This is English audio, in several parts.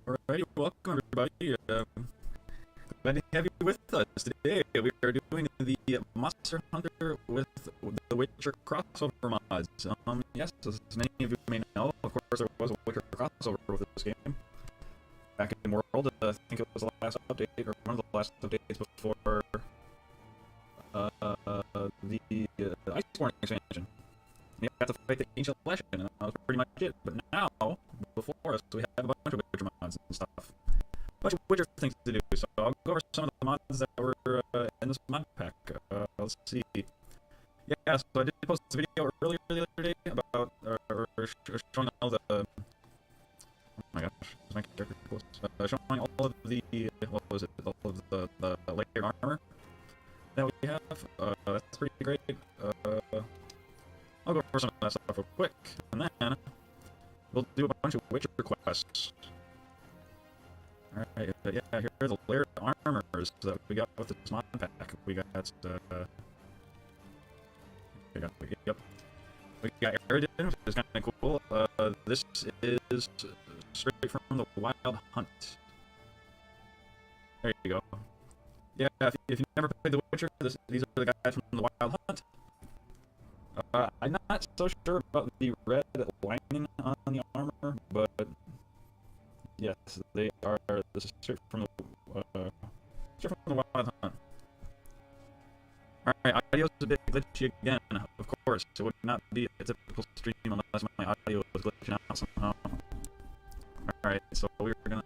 Alrighty, welcome everybody. Glad to have you with us today. We are doing the Monster Hunter with the Witcher crossover mods. Yes, as many of you may know, of course there was a Witcher crossover with this game back in World. I think it was the last update, or one of the last updates before the Iceborne expansion. You have to fight the Ancient Legend, and that was pretty much it. But now, before us, we have a bunch of Witcher mods and stuff. A bunch of Witcher things to do, so I'll go over some of the mods that were in this mod pack. Let's see. Yeah, so I did post a video earlier the other day about, showing all the, oh my gosh, is my character close? Showing all of the, what was it, all of the layered armor that we have. That's pretty great. I'll go over some of that stuff real quick, and then we'll do a bunch of Witcher quests. Alright, yeah, here are the layered armors that we got with this mod pack. We got, we got Eridan, which is kind of cool. This is straight from the Wild Hunt. There you go. Yeah, if you've never played The Witcher, these are the guys from the Wild Hunt. I'm not so sure about the red lining on the armor, but yes, they are. This is straight from the Wild Hunt. All right, audio's a bit glitchy again. Of course, it would not be a typical stream unless my audio was glitching out somehow. All right, so we're gonna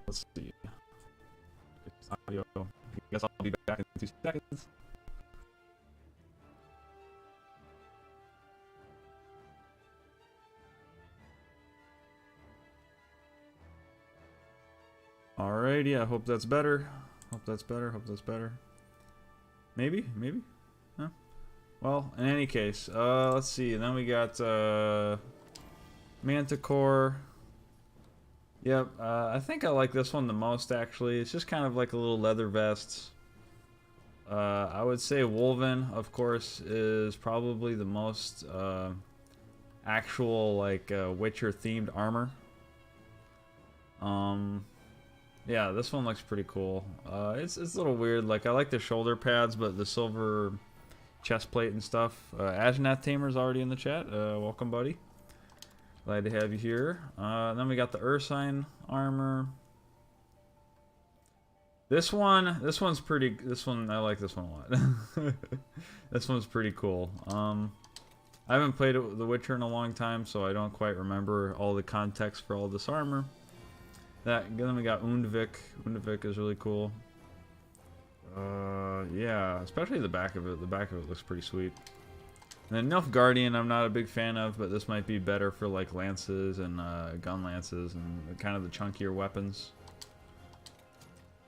let's see. Audio. I guess I'll be back in 2 seconds. Alrighty, I hope that's better. Hope that's better. Maybe? Huh? Well, in any case, let's see. And then we got Manticore. Yep, I think I like this one the most, actually. It's just kind of like a little leather vest. I would say Wolven, of course, is probably the most actual, like, Witcher-themed armor. Yeah, this one looks pretty cool. It's a little weird. Like, I like the shoulder pads, but the silver chest plate and stuff. Ajnath Tamer's already in the chat. Welcome, buddy. Glad to have you here. Then we got the Ursine armor. This one's pretty. I like this one a lot. This one's pretty cool. I haven't played The Witcher in a long time, so I don't quite remember all the context for all this armor. Then we got Undvik. Undvik is really cool. Yeah, especially the back of it. The back of it looks pretty sweet. And then Nilfgaardian I'm not a big fan of, but this might be better for like lances and gun lances and kind of the chunkier weapons.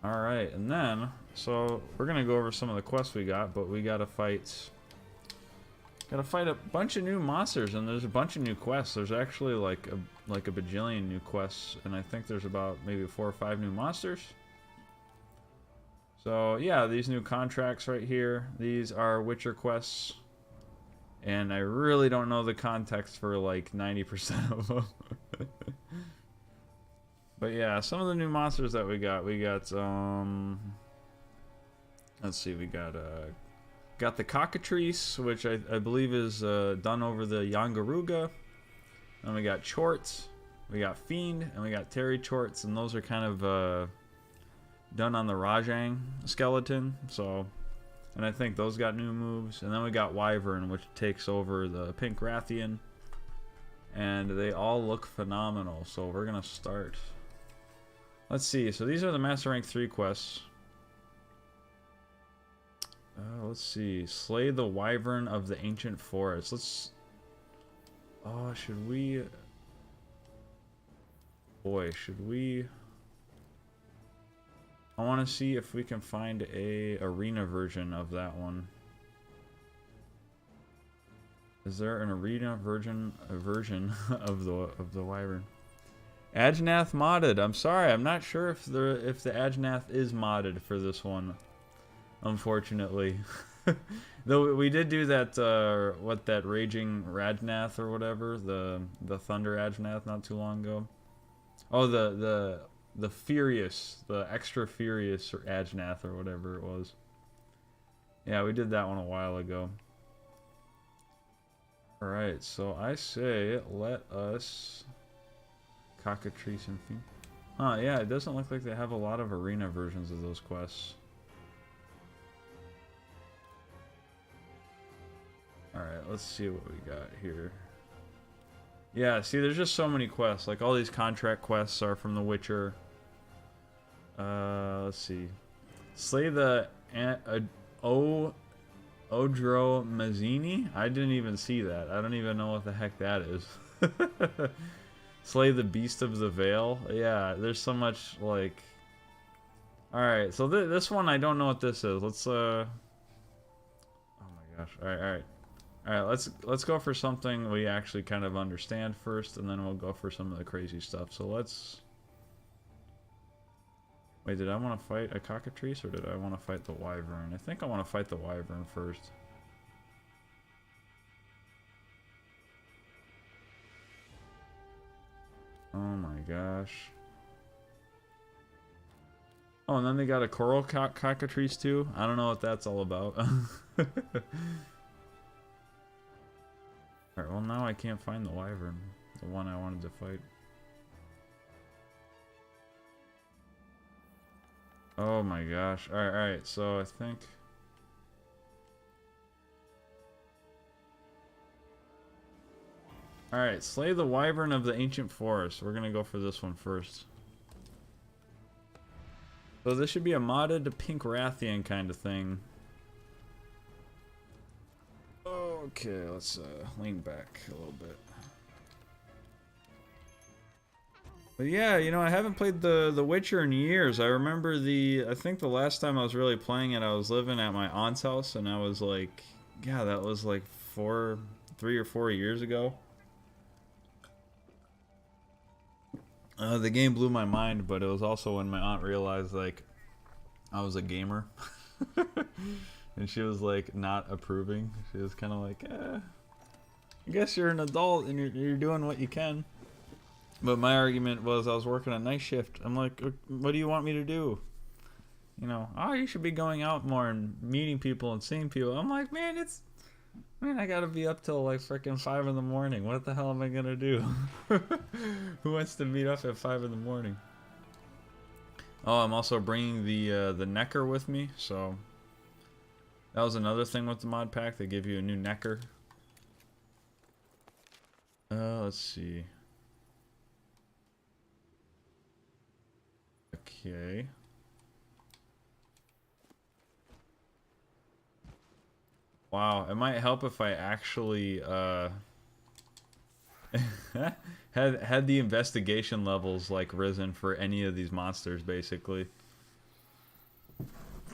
Alright, and then, so we're going to go over some of the quests we got, but we got to fight... Gotta fight a bunch of new monsters, and there's a bunch of new quests. There's actually like a bajillion new quests, and I think there's about maybe 4 or 5 new monsters. So yeah, these new contracts right here, these are Witcher quests, and I really don't know the context for like 90% of them. But yeah, some of the new monsters that we got let's see, we got the Cockatrice, which I believe is done over the Yangaruga. Then we got Chort, we got Fiend, and we got Terry Chorts, and those are kind of done on the Rajang skeleton. So, and I think those got new moves. And then we got Wyvern, which takes over the Pink Rathian, and they all look phenomenal. So we're gonna start. Let's see. So these are the Master Rank 3 quests. Let's see. Slay the Wyvern of the Ancient Forest. Let's... Oh, should we... Boy, should we... I want to see if we can find a arena version of that one. Is there an arena version of the Wyvern? Ajnath modded. I'm sorry, I'm not sure if the Ajnath is modded for this one. Unfortunately. Though we did do that, that Raging Rajnath or whatever, the Thunder Ajnath not too long ago. Oh, the the Furious, the extra Furious or Ajnath or whatever it was. Yeah, we did that one a while ago. Alright, so I say let us cockatrice and theme. Huh, yeah, it doesn't look like they have a lot of arena versions of those quests. Alright, let's see what we got here. Yeah, see, there's just so many quests. Like, all these contract quests are from The Witcher. Let's see. Slay the Odro Mazzini? I didn't even see that. I don't even know what the heck that is. Slay the Beast of the Veil? Yeah, there's so much, like... Alright, so this one, I don't know what this is. Let's, Oh my gosh. Alright. Alright, let's go for something we actually kind of understand first, and then we'll go for some of the crazy stuff. So let's... Wait, did I want to fight a cockatrice, or did I want to fight the wyvern? I think I want to fight the wyvern first. Oh my gosh. Oh, and then they got a coral cockatrice too? I don't know what that's all about. Alright, well now I can't find the wyvern. The one I wanted to fight. Oh my gosh. Alright, so I think... Alright, slay the wyvern of the ancient forest. We're gonna go for this one first. So this should be a modded Pink Rathian kind of thing. Okay, let's lean back a little bit. But yeah, you know, I haven't played the Witcher in years. I remember I think the last time I was really playing it, I was living at my aunt's house, and I was like, yeah, that was like 3 or 4 years ago. The game blew my mind, but it was also when my aunt realized, like, I was a gamer. And she was, like, not approving. She was kind of like, I guess you're an adult and you're doing what you can. But my argument was I was working a night shift. I'm like, what do you want me to do? You know, oh, you should be going out more and meeting people and seeing people. I'm like, man, I gotta be up till like freaking 5 in the morning. What the hell am I gonna do? Who wants to meet up at 5 in the morning? Oh, I'm also bringing the necker with me, so that was another thing with the mod pack. They give you a new necker. Let's see. Okay. Wow, it might help if I actually had the investigation levels like risen for any of these monsters, basically.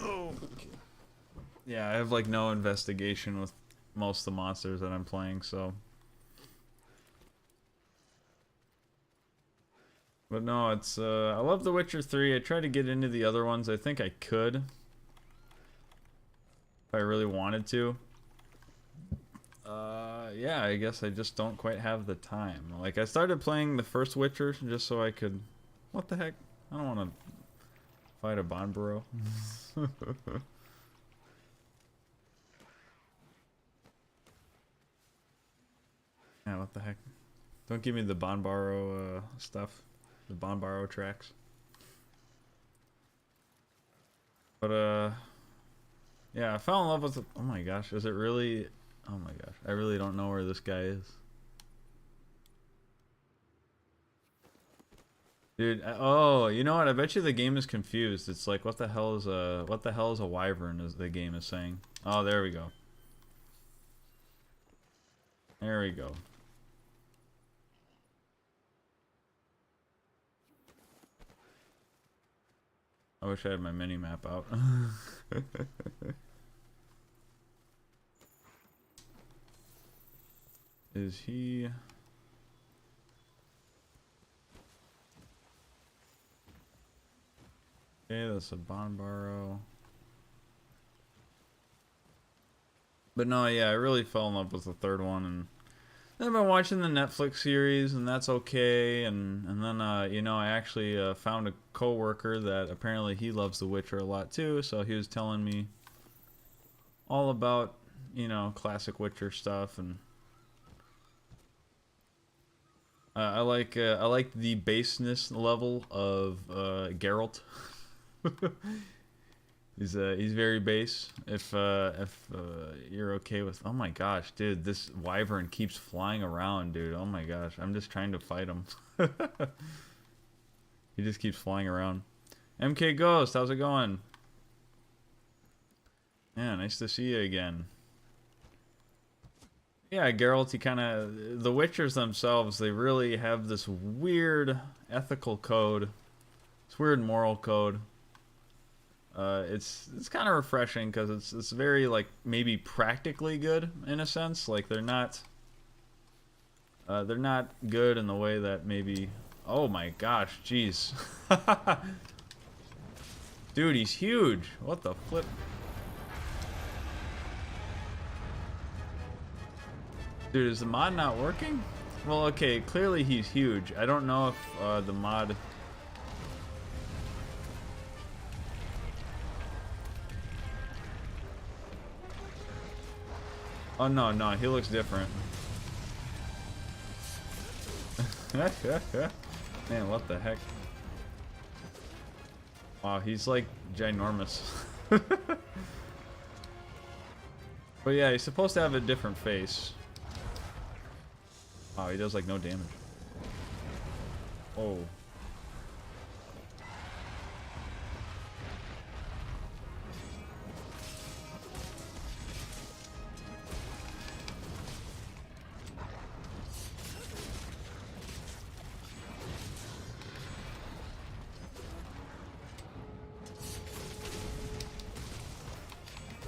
Oh, okay. Yeah, I have like no investigation with most of the monsters that I'm playing, so. But no, it's I love The Witcher 3. I tried to get into the other ones. I think I could, if I really wanted to. Yeah, I guess I just don't quite have the time. Like, I started playing the first Witcher just so I could... What the heck? I don't want to fight a Bonbaro. Yeah, what the heck? Don't give me the Bonbaro stuff. The Bonbaro tracks. But, yeah, I fell in love with... Oh my gosh, is it really... Oh my gosh, I really don't know where this guy is. Dude, oh, you know what? I bet you the game is confused. It's like, what the hell is a wyvern, as the game is saying. Oh, there we go. There we go. I wish I had my mini map out. Is he... Okay, that's a Bonbaro. But no, yeah, I really fell in love with the third one, and I've been watching the Netflix series, and that's okay. And then you know, I actually found a coworker that apparently he loves The Witcher a lot too. So he was telling me all about, you know, classic Witcher stuff, and I like the baseness level of Geralt. He's very base. If you're okay with, oh my gosh, dude, this wyvern keeps flying around, dude. Oh my gosh, I'm just trying to fight him. He just keeps flying around. MK Ghost, how's it going? Yeah, nice to see you again. Yeah, Geralt, he kind of, the Witchers themselves, they really have this weird ethical code, this weird moral code. It's kind of refreshing because it's very, like, maybe practically good in a sense. Like they're not good in the way that maybe, oh my gosh, jeez. Dude, he's huge. What the flip? Dude, is the mod not working? Well, okay, clearly he's huge. I don't know if the mod... Oh, no, no, he looks different. Man, what the heck? Wow, he's like ginormous. But yeah, he's supposed to have a different face. Wow, he does like no damage. Oh.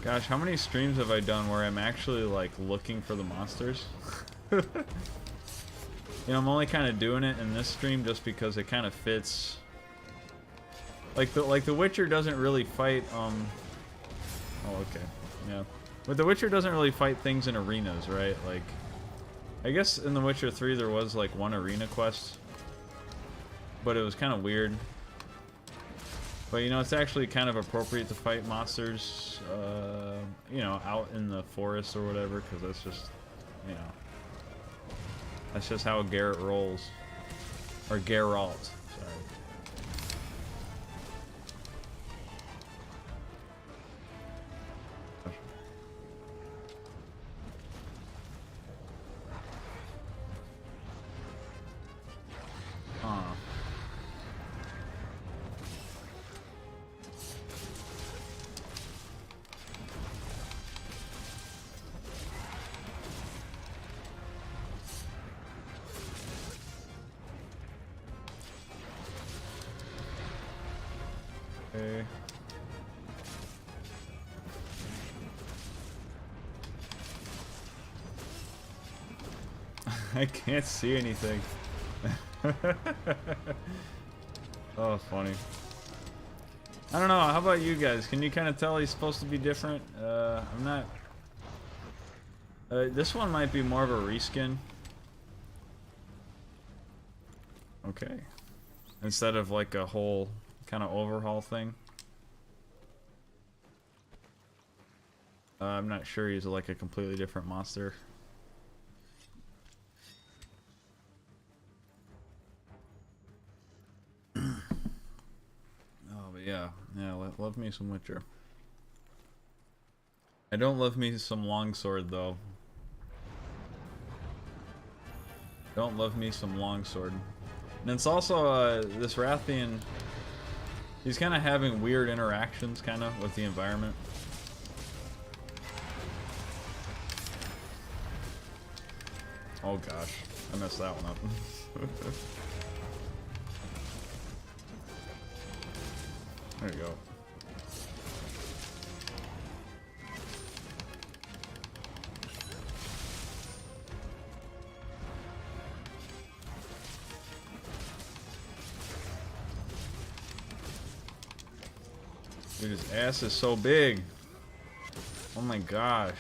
Gosh, how many streams have I done where I'm actually like looking for the monsters? You know, I'm only kind of doing it in this stream just because it kind of fits. Like the Witcher doesn't really fight oh, okay. Yeah. But the Witcher doesn't really fight things in arenas, right? Like I guess in The Witcher 3 there was like one arena quest, but it was kind of weird. But you know, it's actually kind of appropriate to fight monsters, you know, out in the forest or whatever, because that's just, you know, that's just how Garrett rolls. Or Geralt, sorry. Okay. I can't see anything. Oh, funny. I don't know, how about you guys? Can you kind of tell he's supposed to be different? I'm not... this one might be more of a reskin. Okay. Instead of like a whole kind of overhaul thing. I'm not sure he's like a completely different monster. Oh, but yeah, love me some Witcher. I don't love me some longsword though. Don't love me some longsword. And it's also this Rathian. He's kind of having weird interactions, kind of, with the environment. Oh gosh, I messed that one up. There you go. Dude, his ass is so big. Oh my gosh.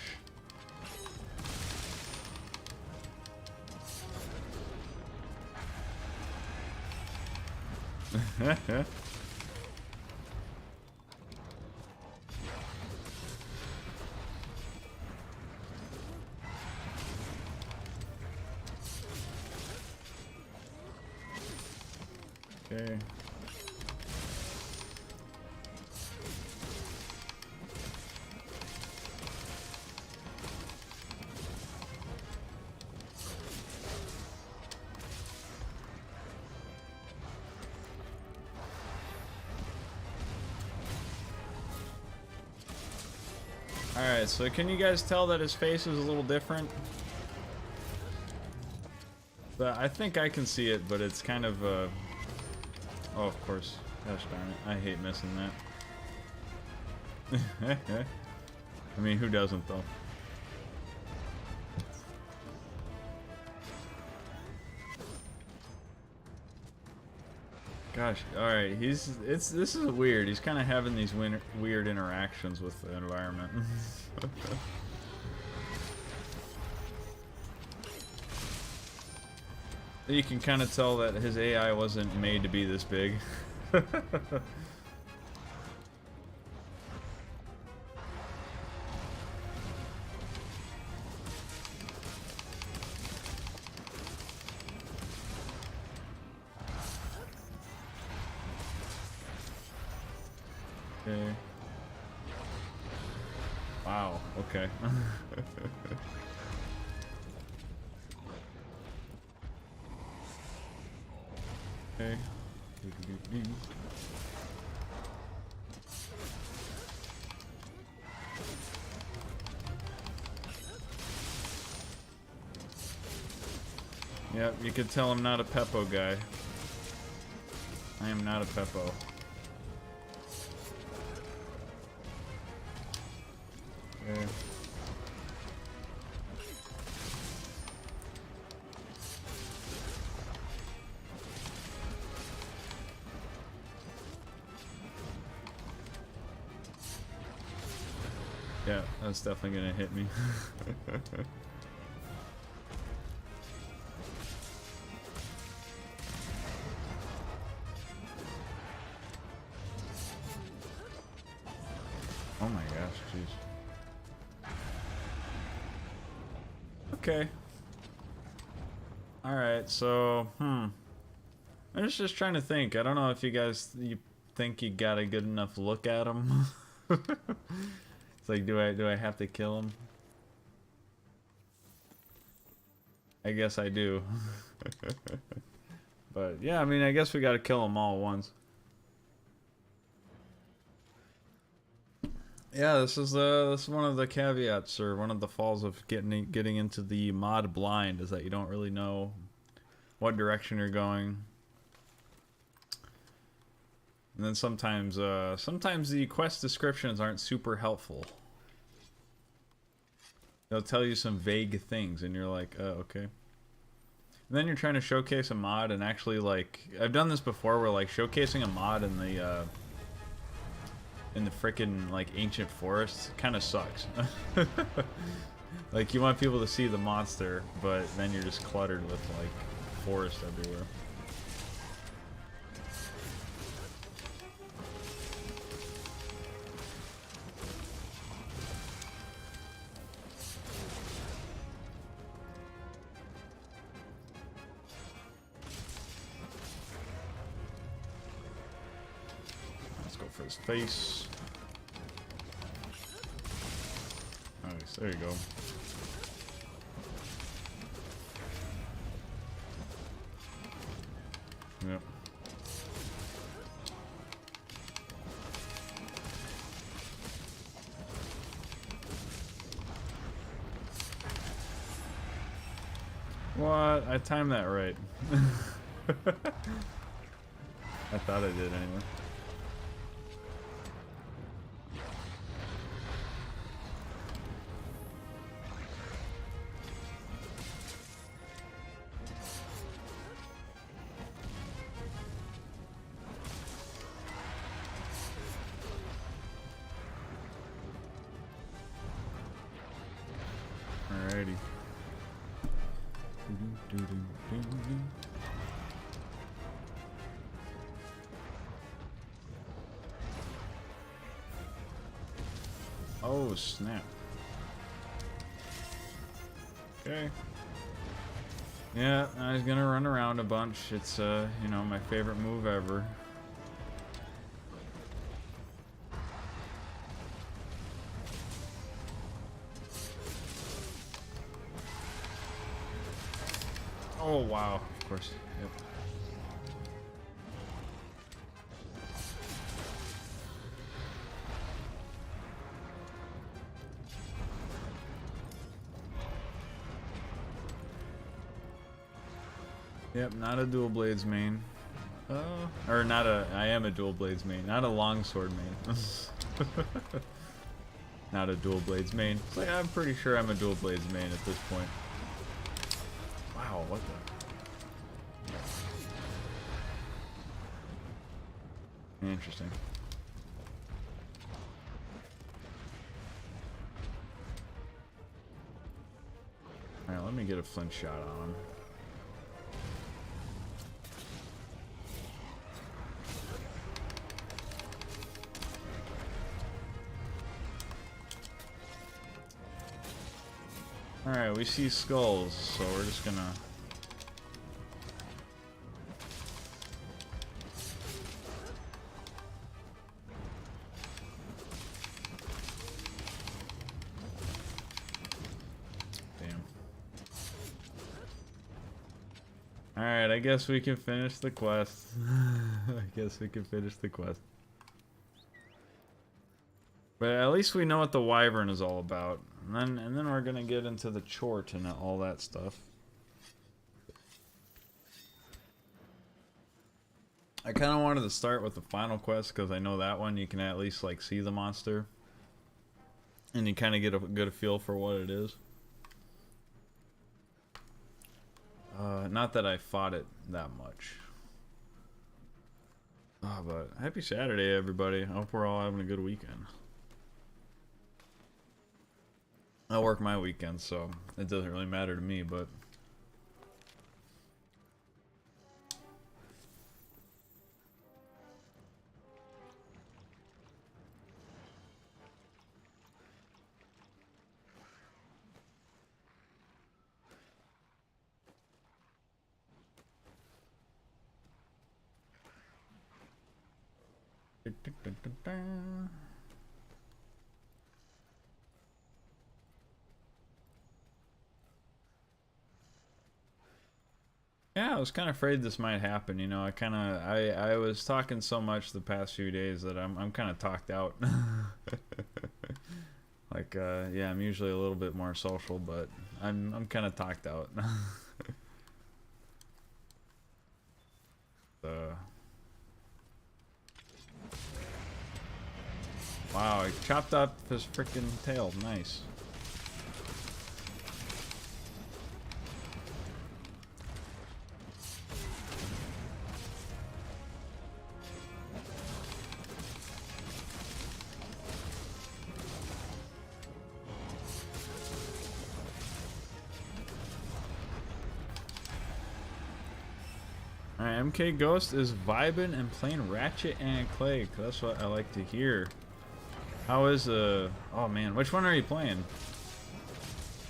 Okay. Alright, so can you guys tell that his face is a little different? But I think I can see it, but it's kind of, oh, of course. Gosh darn it. I hate missing that. I mean, who doesn't, though? Gosh, alright, this is weird. He's kind of having these weird interactions with the environment. You can kind of tell that his AI wasn't made to be this big. Okay. Wow, okay. Okay. Yep, you could tell I'm not a Peppo guy. I am not a Peppo. Okay. Yeah, that's definitely gonna hit me. Oh my gosh, jeez. Okay. Alright, so, I was just trying to think. I don't know if you think you got a good enough look at him. It's like, do I have to kill him? I guess I do. But yeah, I mean, I guess we gotta kill them all once. Yeah, this is one of the caveats, or one of the falls of getting into the mod blind, is that you don't really know what direction you're going. And then sometimes the quest descriptions aren't super helpful. They'll tell you some vague things, and you're like, oh, okay. And then you're trying to showcase a mod, and actually, like, I've done this before, where like showcasing a mod in the frickin' like ancient forest kind of sucks. Like, you want people to see the monster, but then you're just cluttered with like forest everywhere. For his face. Nice, there you go. Yep. What? I timed that right. I thought I did anyway. Alrighty. Oh, snap. Okay. Yeah, I was gonna run around a bunch. It's, you know, my favorite move ever. Oh, wow. Of course. Yep. Yep, not a dual blades main. Or not a, I am a dual blades main, not a longsword main. Not a dual blades main. It's like, I'm pretty sure I'm a dual blades main at this point. Wow, what the? Interesting. Alright, let me get a flint shot on him. Alright, we see skulls, so we're just gonna... Damn. Alright, I guess we can finish the quest. I guess we can finish the quest. But at least we know what the wyvern is all about. And then we're gonna get into the chort and all that stuff. I kind of wanted to start with the final quest because I know that one you can at least like see the monster. And you kind of get a good feel for what it is. Not that I fought it that much. Oh, but happy Saturday, everybody. I hope we're all having a good weekend. I work my weekends, so it doesn't really matter to me, but... Yeah, I was kind of afraid this might happen, you know. I was talking so much the past few days that I'm kind of talked out. Like yeah, I'm usually a little bit more social, but I'm kind of talked out. Wow, he chopped up his freaking tail. Nice. Alright, MK Ghost is vibing and playing Ratchet and Clank. That's what I like to hear. How is oh man, which one are you playing?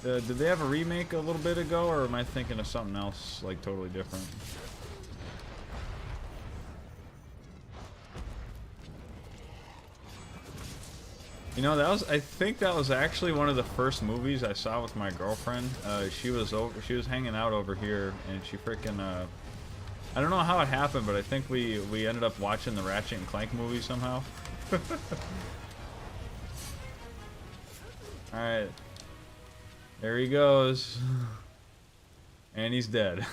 Did they have a remake a little bit ago, or am I thinking of something else like totally different? You know, I think that was actually one of the first movies I saw with my girlfriend. She was hanging out over here, and she freaking I don't know how it happened, but I think we ended up watching the Ratchet and Clank movie somehow. Alright. There he goes. And he's dead.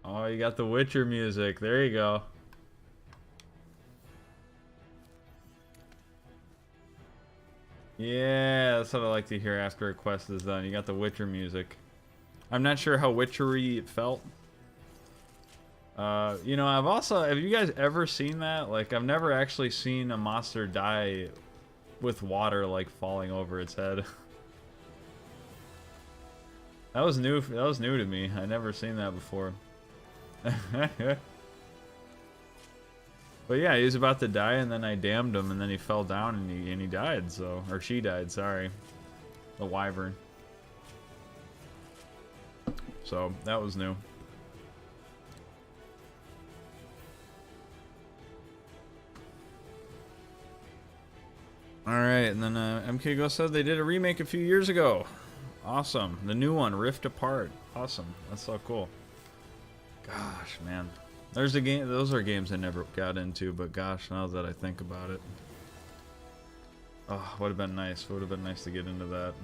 Oh, you got the Witcher music. There you go. Yeah, that's what I like to hear after a quest is done. You got the Witcher music. I'm not sure how witchery it felt. You know, have you guys ever seen that? Like, I've never actually seen a monster die with water, like, falling over its head. That was new to me. I never seen that before. But yeah, he was about to die, and then I damned him, and then he fell down, and he died. So, or she died. Sorry, the wyvern. So that was new. All right, and then MK Go said they did a remake a few years ago. Awesome, the new one, Rift Apart. Awesome, that's so cool. Gosh, man. There's a game. Those are games I never got into, but gosh, now that I think about it, oh, would have been nice. Would have been nice to get into that.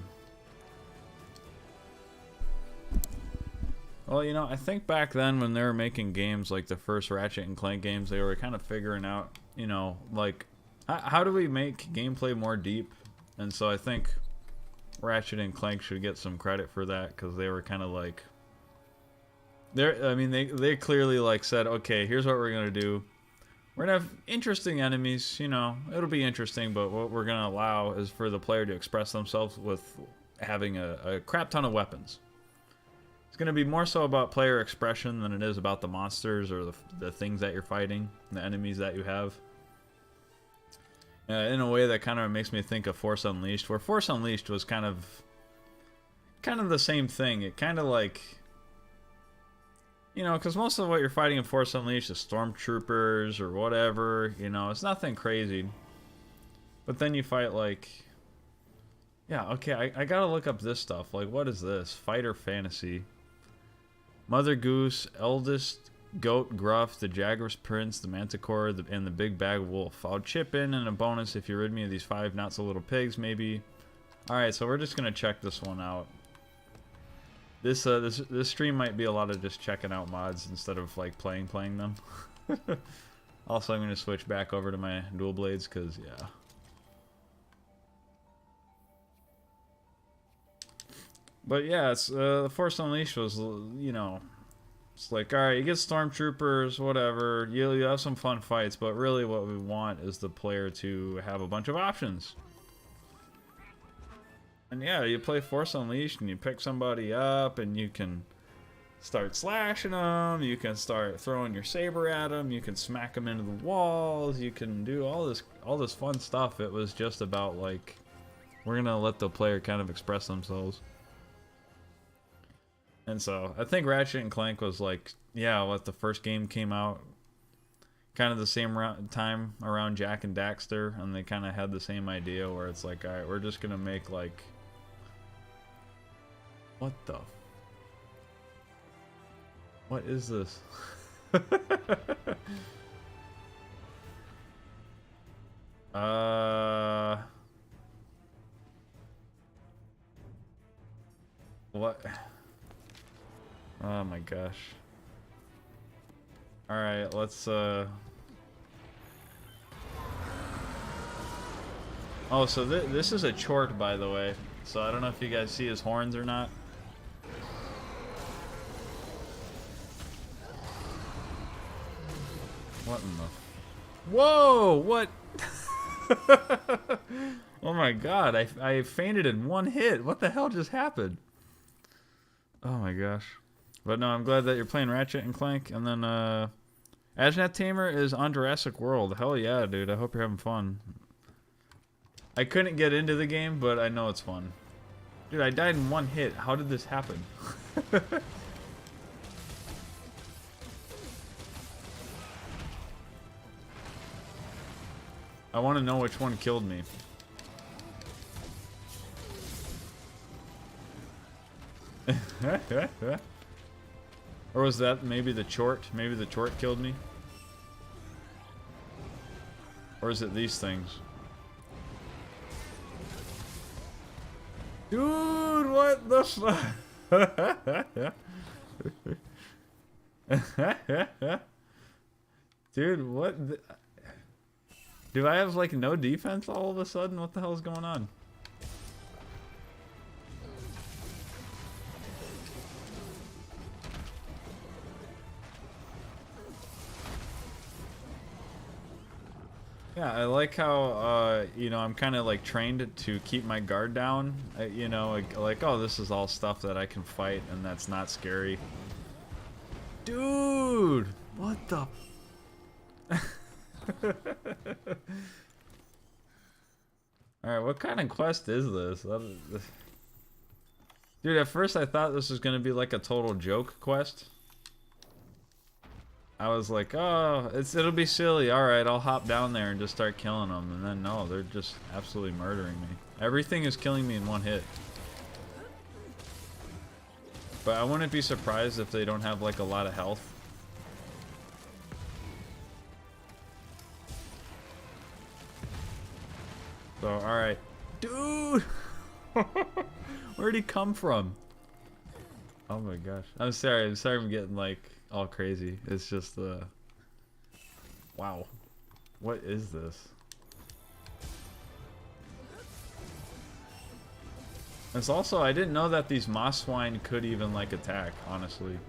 Well, you know, I think back then when they were making games like the first Ratchet and Clank games, they were kind of figuring out, you know, like how do we make gameplay more deep? And so I think Ratchet and Clank should get some credit for that because they were kind of like. I mean, they clearly like said, okay, here's what we're gonna do. We're gonna have interesting enemies, you know, it'll be interesting, but what we're gonna allow is for the player to express themselves with having a crap ton of weapons. It's gonna be more so about player expression than it is about the monsters or the things that you're fighting, the enemies that you have. In a way that kind of makes me think of Force Unleashed, where Force Unleashed was kind of the same thing. It kind of like. You know, because most of what you're fighting in Force Unleashed is stormtroopers or whatever. You know, it's nothing crazy. But then you fight like... Yeah, okay, I gotta look up this stuff. Like, what is this? Fighter Fantasy. Mother Goose, Eldest Goat Gruff, the Jaguar's Prince, the Manticore, and the Big Bag Wolf. I'll chip in a bonus if you rid me of these 5 not-so-little pigs, maybe. Alright, so we're just gonna check this one out. This stream might be a lot of just checking out mods instead of like playing them. Also, I'm going to switch back over to my dual blades because yeah. But yeah, it's Force Unleashed was, you know, it's like, all right, you get stormtroopers, whatever. You have some fun fights, but really what we want is the player to have a bunch of options. And yeah, you play Force Unleashed and you pick somebody up and you can start slashing them, you can start throwing your saber at them, you can smack them into the walls, you can do all this fun stuff. It was just about like, we're gonna let the player kind of express themselves. And so, I think Ratchet and Clank was like, yeah, what the first game came out, kind of the same time around Jak and Daxter, and they kind of had the same idea where it's like, alright, we're just gonna make like... What the... What is this? What? Oh my gosh. Alright, let's Oh, so this is a chort, by the way. So I don't know if you guys see his horns or not. What in the... Whoa! What? Oh my god, I fainted in one hit. What the hell just happened? Oh my gosh. But no, I'm glad that you're playing Ratchet and Clank. And then, Ajnat Tamer is on Jurassic World. Hell yeah, dude. I hope you're having fun. I couldn't get into the game, but I know it's fun. Dude, I died in one hit. How did this happen? I want to know which one killed me. Or was that maybe the chort? Maybe the chort killed me? Or is it these things? Dude, what the fuck? Dude, what the... Do I have like no defense all of a sudden? What the hell is going on? Yeah, I like how, you know, I'm kind of like trained to keep my guard down. You know, like, oh, this is all stuff that I can fight and that's not scary. Dude! What the... Alright, what kind of quest is this? Dude, at first I thought this was gonna be like a total joke quest. I was like, oh, it'll be silly. Alright, I'll hop down there and just start killing them. And then no, they're just absolutely murdering me. Everything is killing me in one hit. But I wouldn't be surprised if they don't have like a lot of health. So, alright. Dude! Where'd he come from? Oh my gosh. I'm sorry I'm getting like all crazy. It's just wow. What is this? It's also, I didn't know that these moss swine could even like attack, honestly.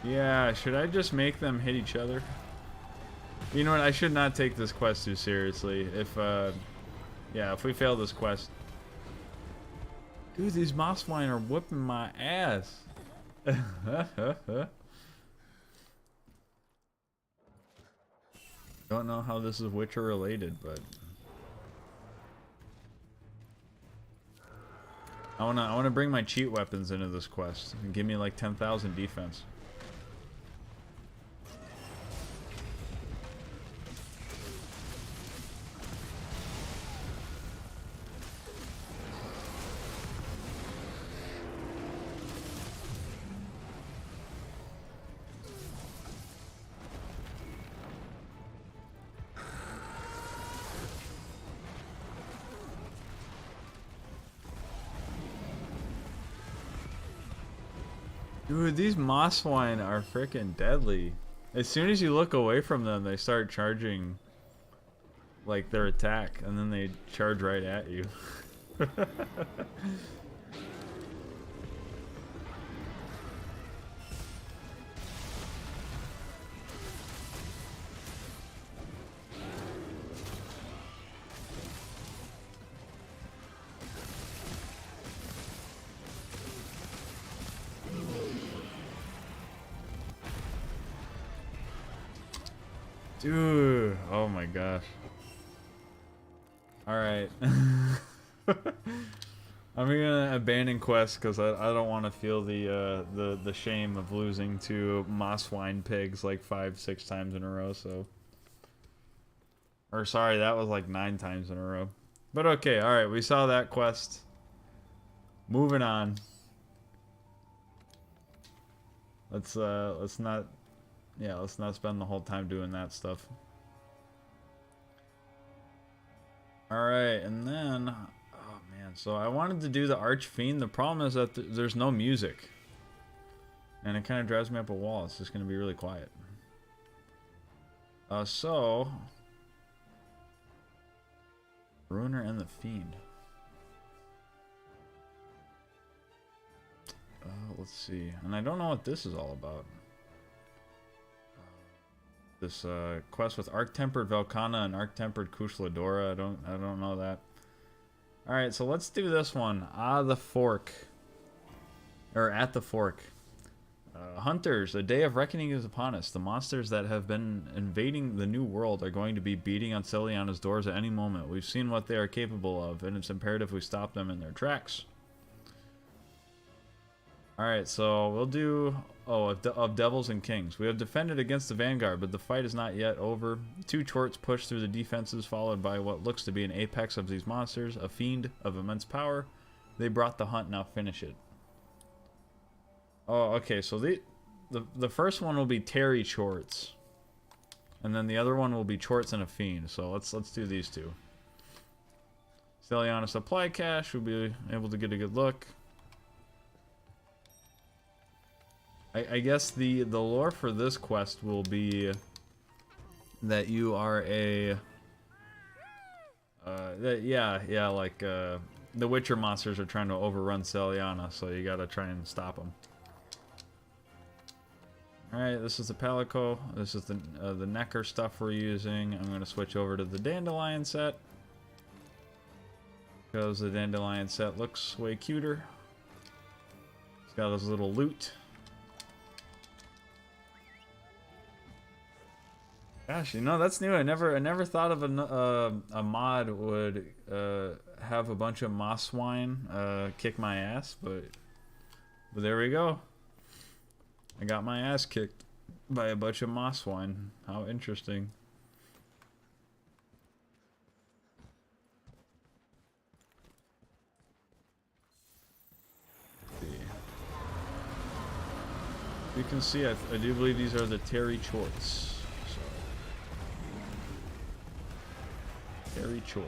Yeah, should I just make them hit each other? You know what, I should not take this quest too seriously. Yeah, if we fail this quest... Dude, these moss swine are whipping my ass. Don't know how this is Witcher related, but... I wanna bring my cheat weapons into this quest and give me like 10,000 defense. Dude, these moss swine are freaking deadly. As soon as you look away from them, they start charging like their attack, and then they charge right at you. Dude, oh my gosh. Alright. I'm gonna abandon quest because I don't want to feel the shame of losing to moss swine pigs like 5-6 times in a row, so. Or sorry, that was like 9 times in a row. But okay, alright, we saw that quest. Moving on. Let's not spend the whole time doing that stuff. Alright, and then... Oh man, so I wanted to do the Archfiend. The problem is that there's no music. And it kind of drives me up a wall. It's just going to be really quiet. So... Ruiner and the Fiend. Let's see. And I don't know what this is all about. This quest with Arc-Tempered Velkhana and Arc-Tempered Kushladora. I don't know that. Alright, so let's do this one. The Fork. Or at the Fork. Hunters, a day of reckoning is upon us. The monsters that have been invading the new world are going to be beating on Celiana's doors at any moment. We've seen what they are capable of, and it's imperative we stop them in their tracks. Alright, so we'll do... Oh, of Devils and Kings. We have defended against the Vanguard, but the fight is not yet over. 2 Chorts push through the defenses, followed by what looks to be an apex of these monsters, a fiend of immense power. They brought the hunt, now finish it. Oh, okay, so the first one will be Terry Chorts. And then the other one will be Chorts and a Fiend. So let's do these two. Celiana Supply Cache, we'll be able to get a good look. I guess the lore for this quest will be that you are a the Witcher monsters are trying to overrun Celiana, so you gotta try and stop them. Alright, this is the Palico. This is the Necker stuff we're using. I'm going to switch over to the Dandelion set. Because the Dandelion set looks way cuter. It's got his little loot. Gosh, you know, that's new. I never thought of a mod would have a bunch of moss swine kick my ass, but there we go. I got my ass kicked by a bunch of moss swine. How interesting. You can see, I do believe these are the Terry Chorts. Terry Chort.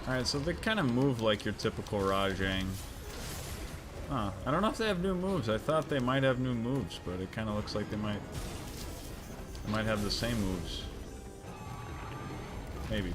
Alright, so they kind of move like your typical Rajang. Huh. I don't know if they have new moves. I thought they might have new moves, but it kind of looks like they might have the same moves. Maybe.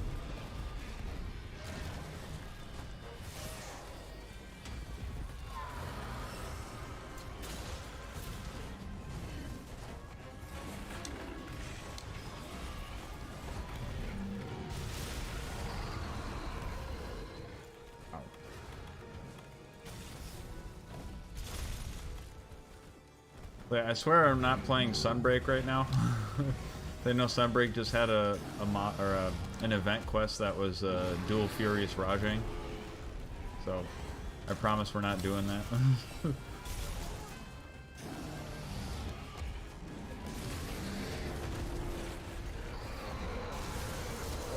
I swear I'm not playing Sunbreak right now. They know Sunbreak just had an event quest that was Dual Furious Rajang. So I promise we're not doing that.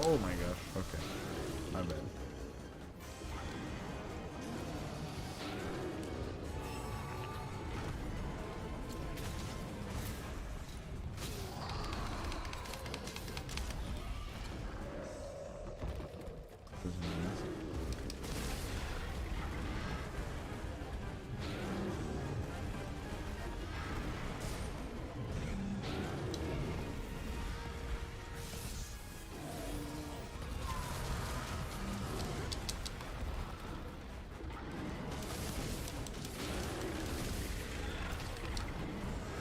Oh my gosh, okay. My bad.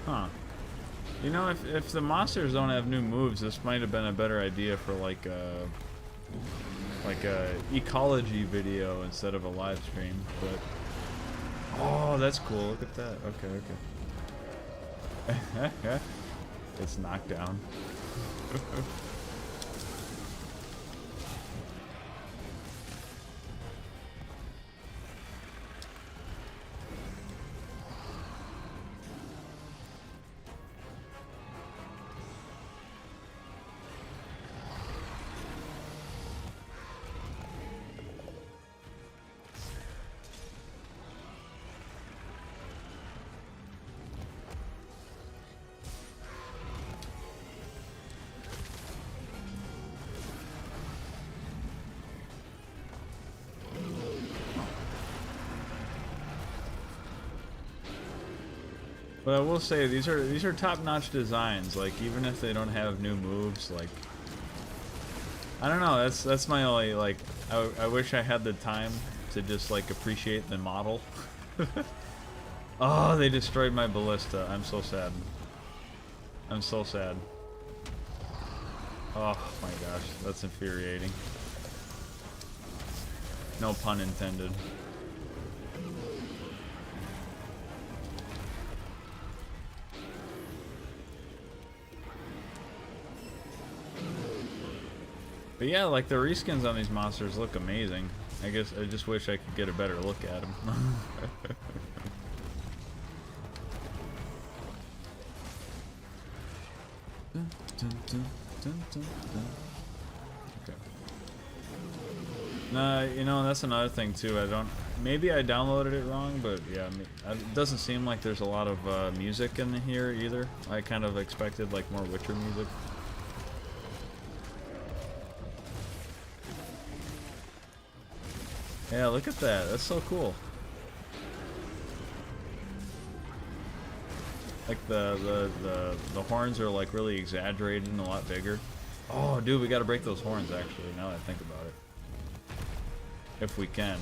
Huh. You know, if the monsters don't have new moves, this might have been a better idea for like a ecology video instead of a live stream. But oh, that's cool. Look at that. Okay. It's knocked down. But I will say these are top-notch designs. Like even if they don't have new moves, like I don't know. That's my only like. I wish I had the time to just like appreciate the model. Oh, they destroyed my ballista. I'm so sad. I'm so sad. Oh my gosh, that's infuriating. No pun intended. But yeah, like the reskins on these monsters look amazing. I guess I just wish I could get a better look at them. Okay. Nah, you know, that's another thing too. Maybe I downloaded it wrong, but yeah, it doesn't seem like there's a lot of music in here either. I kind of expected like more Witcher music. Yeah, look at that. That's so cool. Like the horns are like really exaggerated and a lot bigger. Oh, dude, we gotta break those horns actually, now that I think about it. If we can.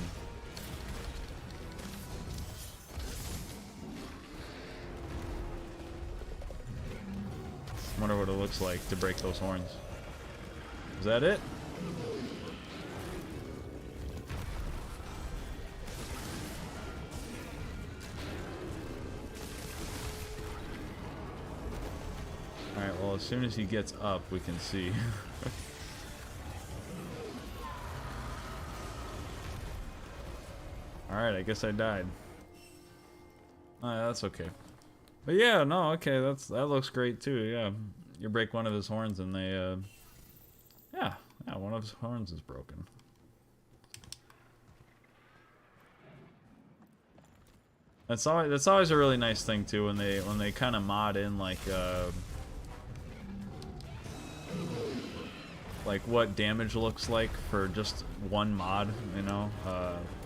Wonder what it looks like to break those horns. Is that it? Alright, well, as soon as he gets up, we can see. Alright, I guess I died. That's okay. But yeah, no, okay, that looks great too, yeah. You break one of his horns and they, yeah, one of his horns is broken. That's always a really nice thing too when they kind of mod in like what damage looks like for just one mod, you know.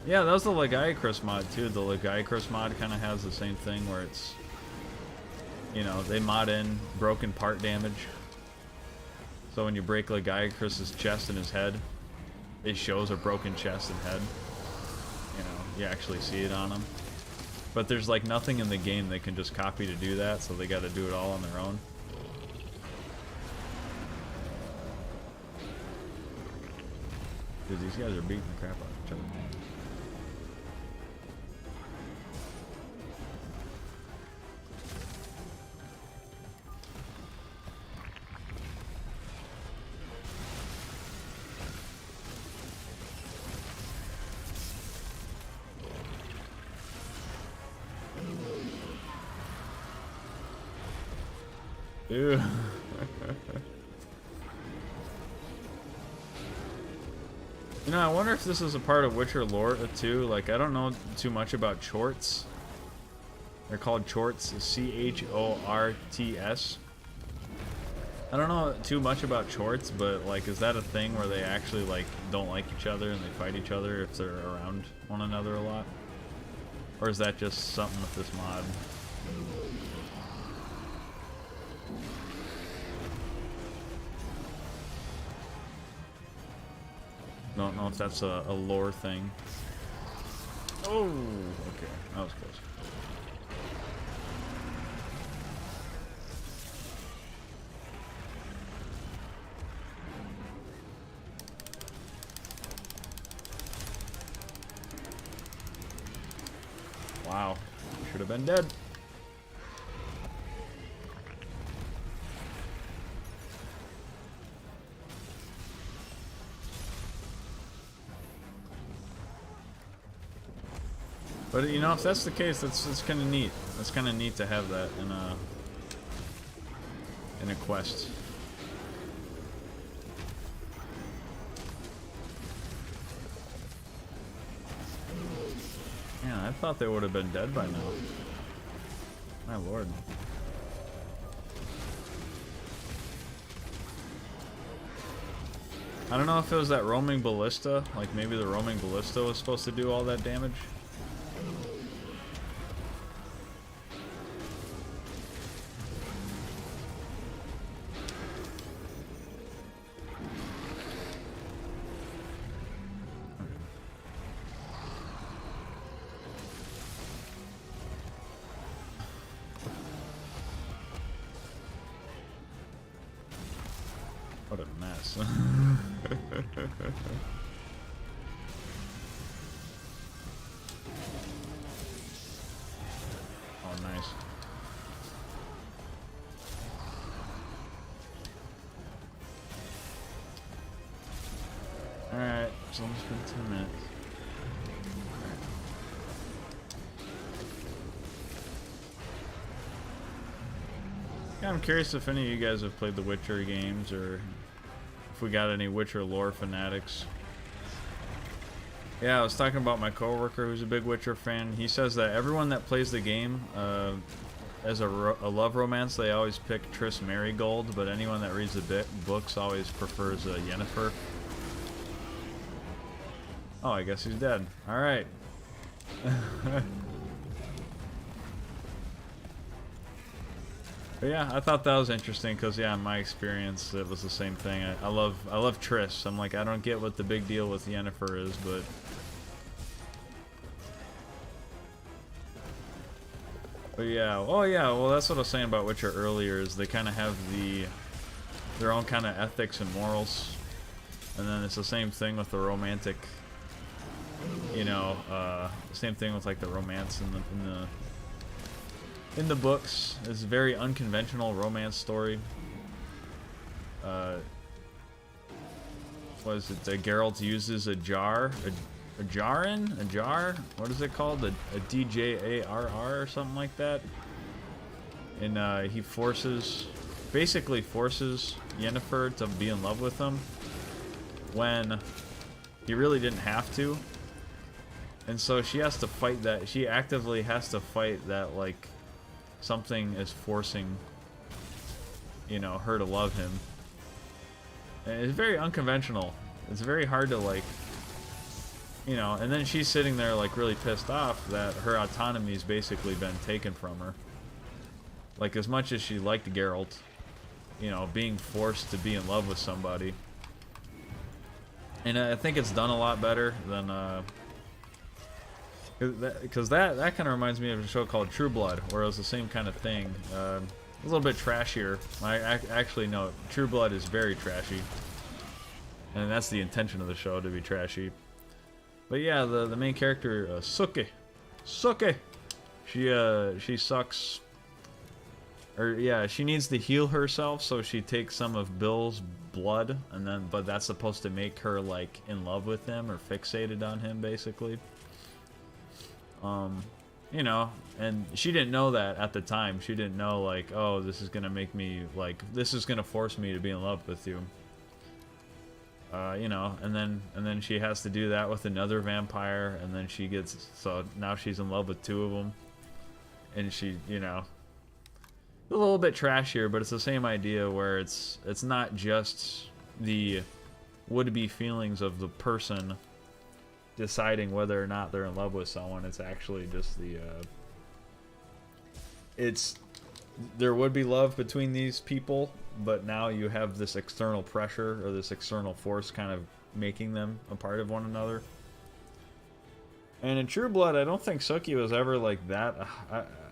Yeah, that was the Legiacrus mod too. The Legiacrus mod kind of has the same thing where it's, you know, they mod in broken part damage. So when you break Legiacrus's chest and his head, it shows a broken chest and head. You know, you actually see it on him. But there's like nothing in the game they can just copy to do that, so they got to do it all on their own. Dude, these guys are beating the crap out of each other. Ew. You know, I wonder if this is a part of Witcher lore too. Like, I don't know too much about chorts. They're called chorts, C-H-O-R-T-S. I don't know too much about chorts, but like, is that a thing where they actually like don't like each other and they fight each other if they're around one another a lot? Or is that just something with this mod? Don't know if that's a lore thing. Oh, okay, that was close. Wow, should have been dead. But you know, if that's the case, that's kind of neat. That's kind of neat to have that in a quest. Yeah, I thought they would have been dead by now. My lord. I don't know if it was that roaming ballista. Like maybe the roaming ballista was supposed to do all that damage. What a mess. Oh, nice. Alright, it's almost been 10 minutes. Yeah, I'm curious if any of you guys have played the Witcher games, or if we got any Witcher lore fanatics. Yeah, I was talking about my coworker who's a big Witcher fan. He says that everyone that plays the game as a love romance, they always pick Triss Marigold, but anyone that reads the books always prefers Yennefer. Oh, I guess he's dead. Alright. But yeah, I thought that was interesting because yeah, in my experience, it was the same thing. I love Triss. I'm like, I don't get what the big deal with Yennefer is, but yeah. Oh yeah. Well, that's what I was saying about Witcher earlier. Is they kind of have their own kind of ethics and morals, and then it's the same thing with the romantic. You know, same thing with like the romance in the books. It's a very unconventional romance story. What is it? Geralt uses a jar, a jar? What is it called? A DJARR or something like that. And he basically forces Yennefer to be in love with him when he really didn't have to. And so she has to fight that. She actively has to fight that, like, something is forcing, you know, her to love him. And it's very unconventional. It's very hard to, like, you know, and then she's sitting there, like, really pissed off that her autonomy's basically been taken from her. Like, as much as she liked Geralt, you know, being forced to be in love with somebody. And I think it's done a lot better than, because that kind of reminds me of a show called True Blood, where it was the same kind of thing. A little bit trashier. Actually, no, True Blood is very trashy, and that's the intention of the show, to be trashy. But yeah, the main character, Suke, she sucks. Or yeah, she needs to heal herself, so she takes some of Bill's blood, but that's supposed to make her like in love with him or fixated on him, basically. You know, and she didn't know that at the time. She didn't know, like, oh, this is gonna make me, like, this is gonna force me to be in love with you. You know, and then she has to do that with another vampire, and then she gets, so now she's in love with two of them, and she, you know, a little bit trashier, but it's the same idea where it's not just the would-be feelings of the person deciding whether or not they're in love with someone. It's actually just there would be love between these people, but now you have this external pressure or this external force kind of making them a part of one another. And in True Blood, I don't think Suki was ever like that.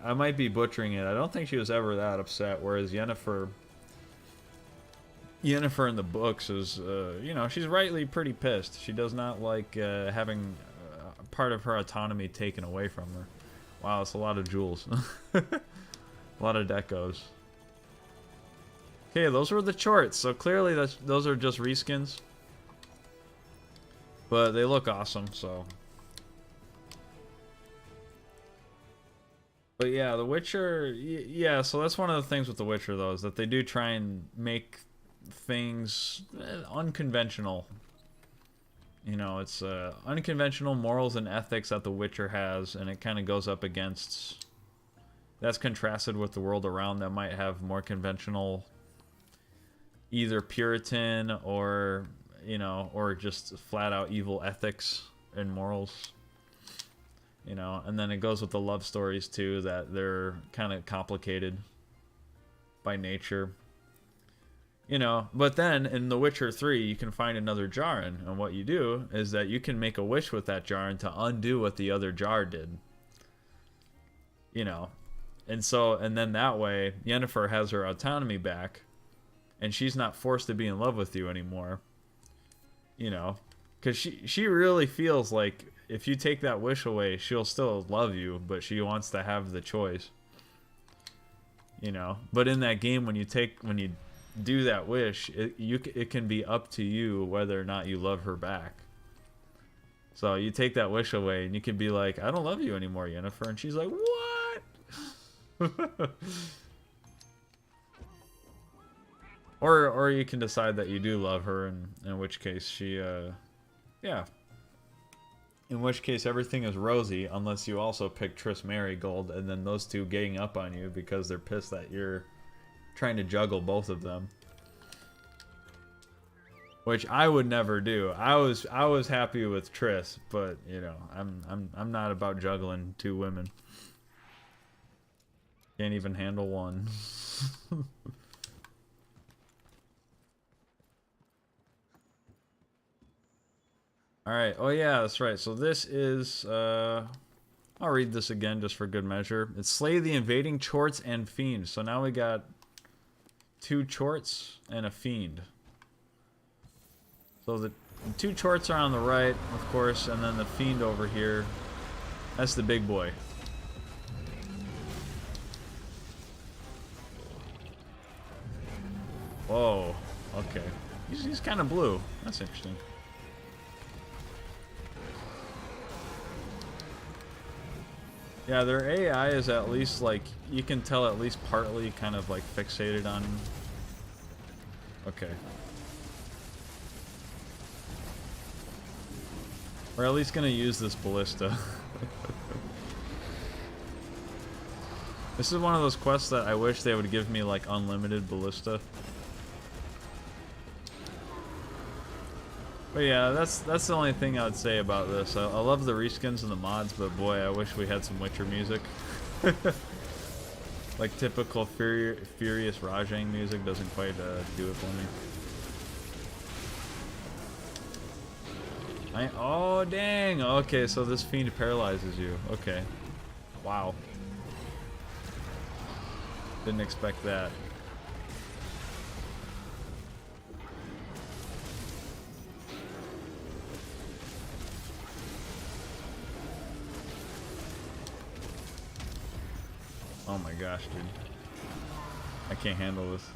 I might be butchering it. I don't think she was ever that upset, whereas Yennefer in the books is, you know, she's rightly pretty pissed. She does not like having part of her autonomy taken away from her. Wow, it's a lot of jewels. A lot of decos. Okay, those were the charts. So clearly those are just reskins. But they look awesome, so. But yeah, The Witcher, yeah, so that's one of the things with The Witcher, though, is that they do try and make things unconventional. You know, it's unconventional morals and ethics that The Witcher has, and it kind of goes up against, that's contrasted with the world around that might have more conventional, either Puritan or, you know, or just flat out evil ethics and morals. You know, and then it goes with the love stories too, that they're kind of complicated by nature. You know, but then in The Witcher 3, you can find another Jaren, and what you do is that you can make a wish with that Jaren to undo what the other Jar did. You know, and so, and then that way, Yennefer has her autonomy back, and she's not forced to be in love with you anymore. You know, because she really feels like if you take that wish away, she'll still love you, but she wants to have the choice. You know, but in that game, when you do that wish, it can be up to you whether or not you love her back. So you take that wish away, and you can be like, I don't love you anymore, Yennefer, and she's like, what? or you can decide that you do love her, and in which case she, yeah. In which case everything is rosy, unless you also pick Triss Marigold, and then those two gang up on you because they're pissed that you're trying to juggle both of them. which I would never do. I was happy with Triss, but you know, I'm not about juggling two women. Can't even handle one. Alright, oh yeah, that's right. So this is, I'll read this again just for good measure. It's slay the invading chorts and fiends. So now we got 2 chorts and a fiend. So the 2 chorts are on the right, of course, and then the fiend over here. That's the big boy. Whoa, okay. He's kind of blue. That's interesting. Yeah, their AI is at least, like, you can tell at least partly kind of, like, fixated on... Okay. We're at least gonna use this ballista. This is one of those quests that I wish they would give me, like, unlimited ballista. But yeah, that's the only thing I would say about this. I love the reskins and the mods, but boy, I wish we had some Witcher music. Like typical Furious Rajang music doesn't quite do it for me. Oh dang! Okay, so this fiend paralyzes you. Okay. Wow. Didn't expect that. Oh my gosh, dude. I can't handle this.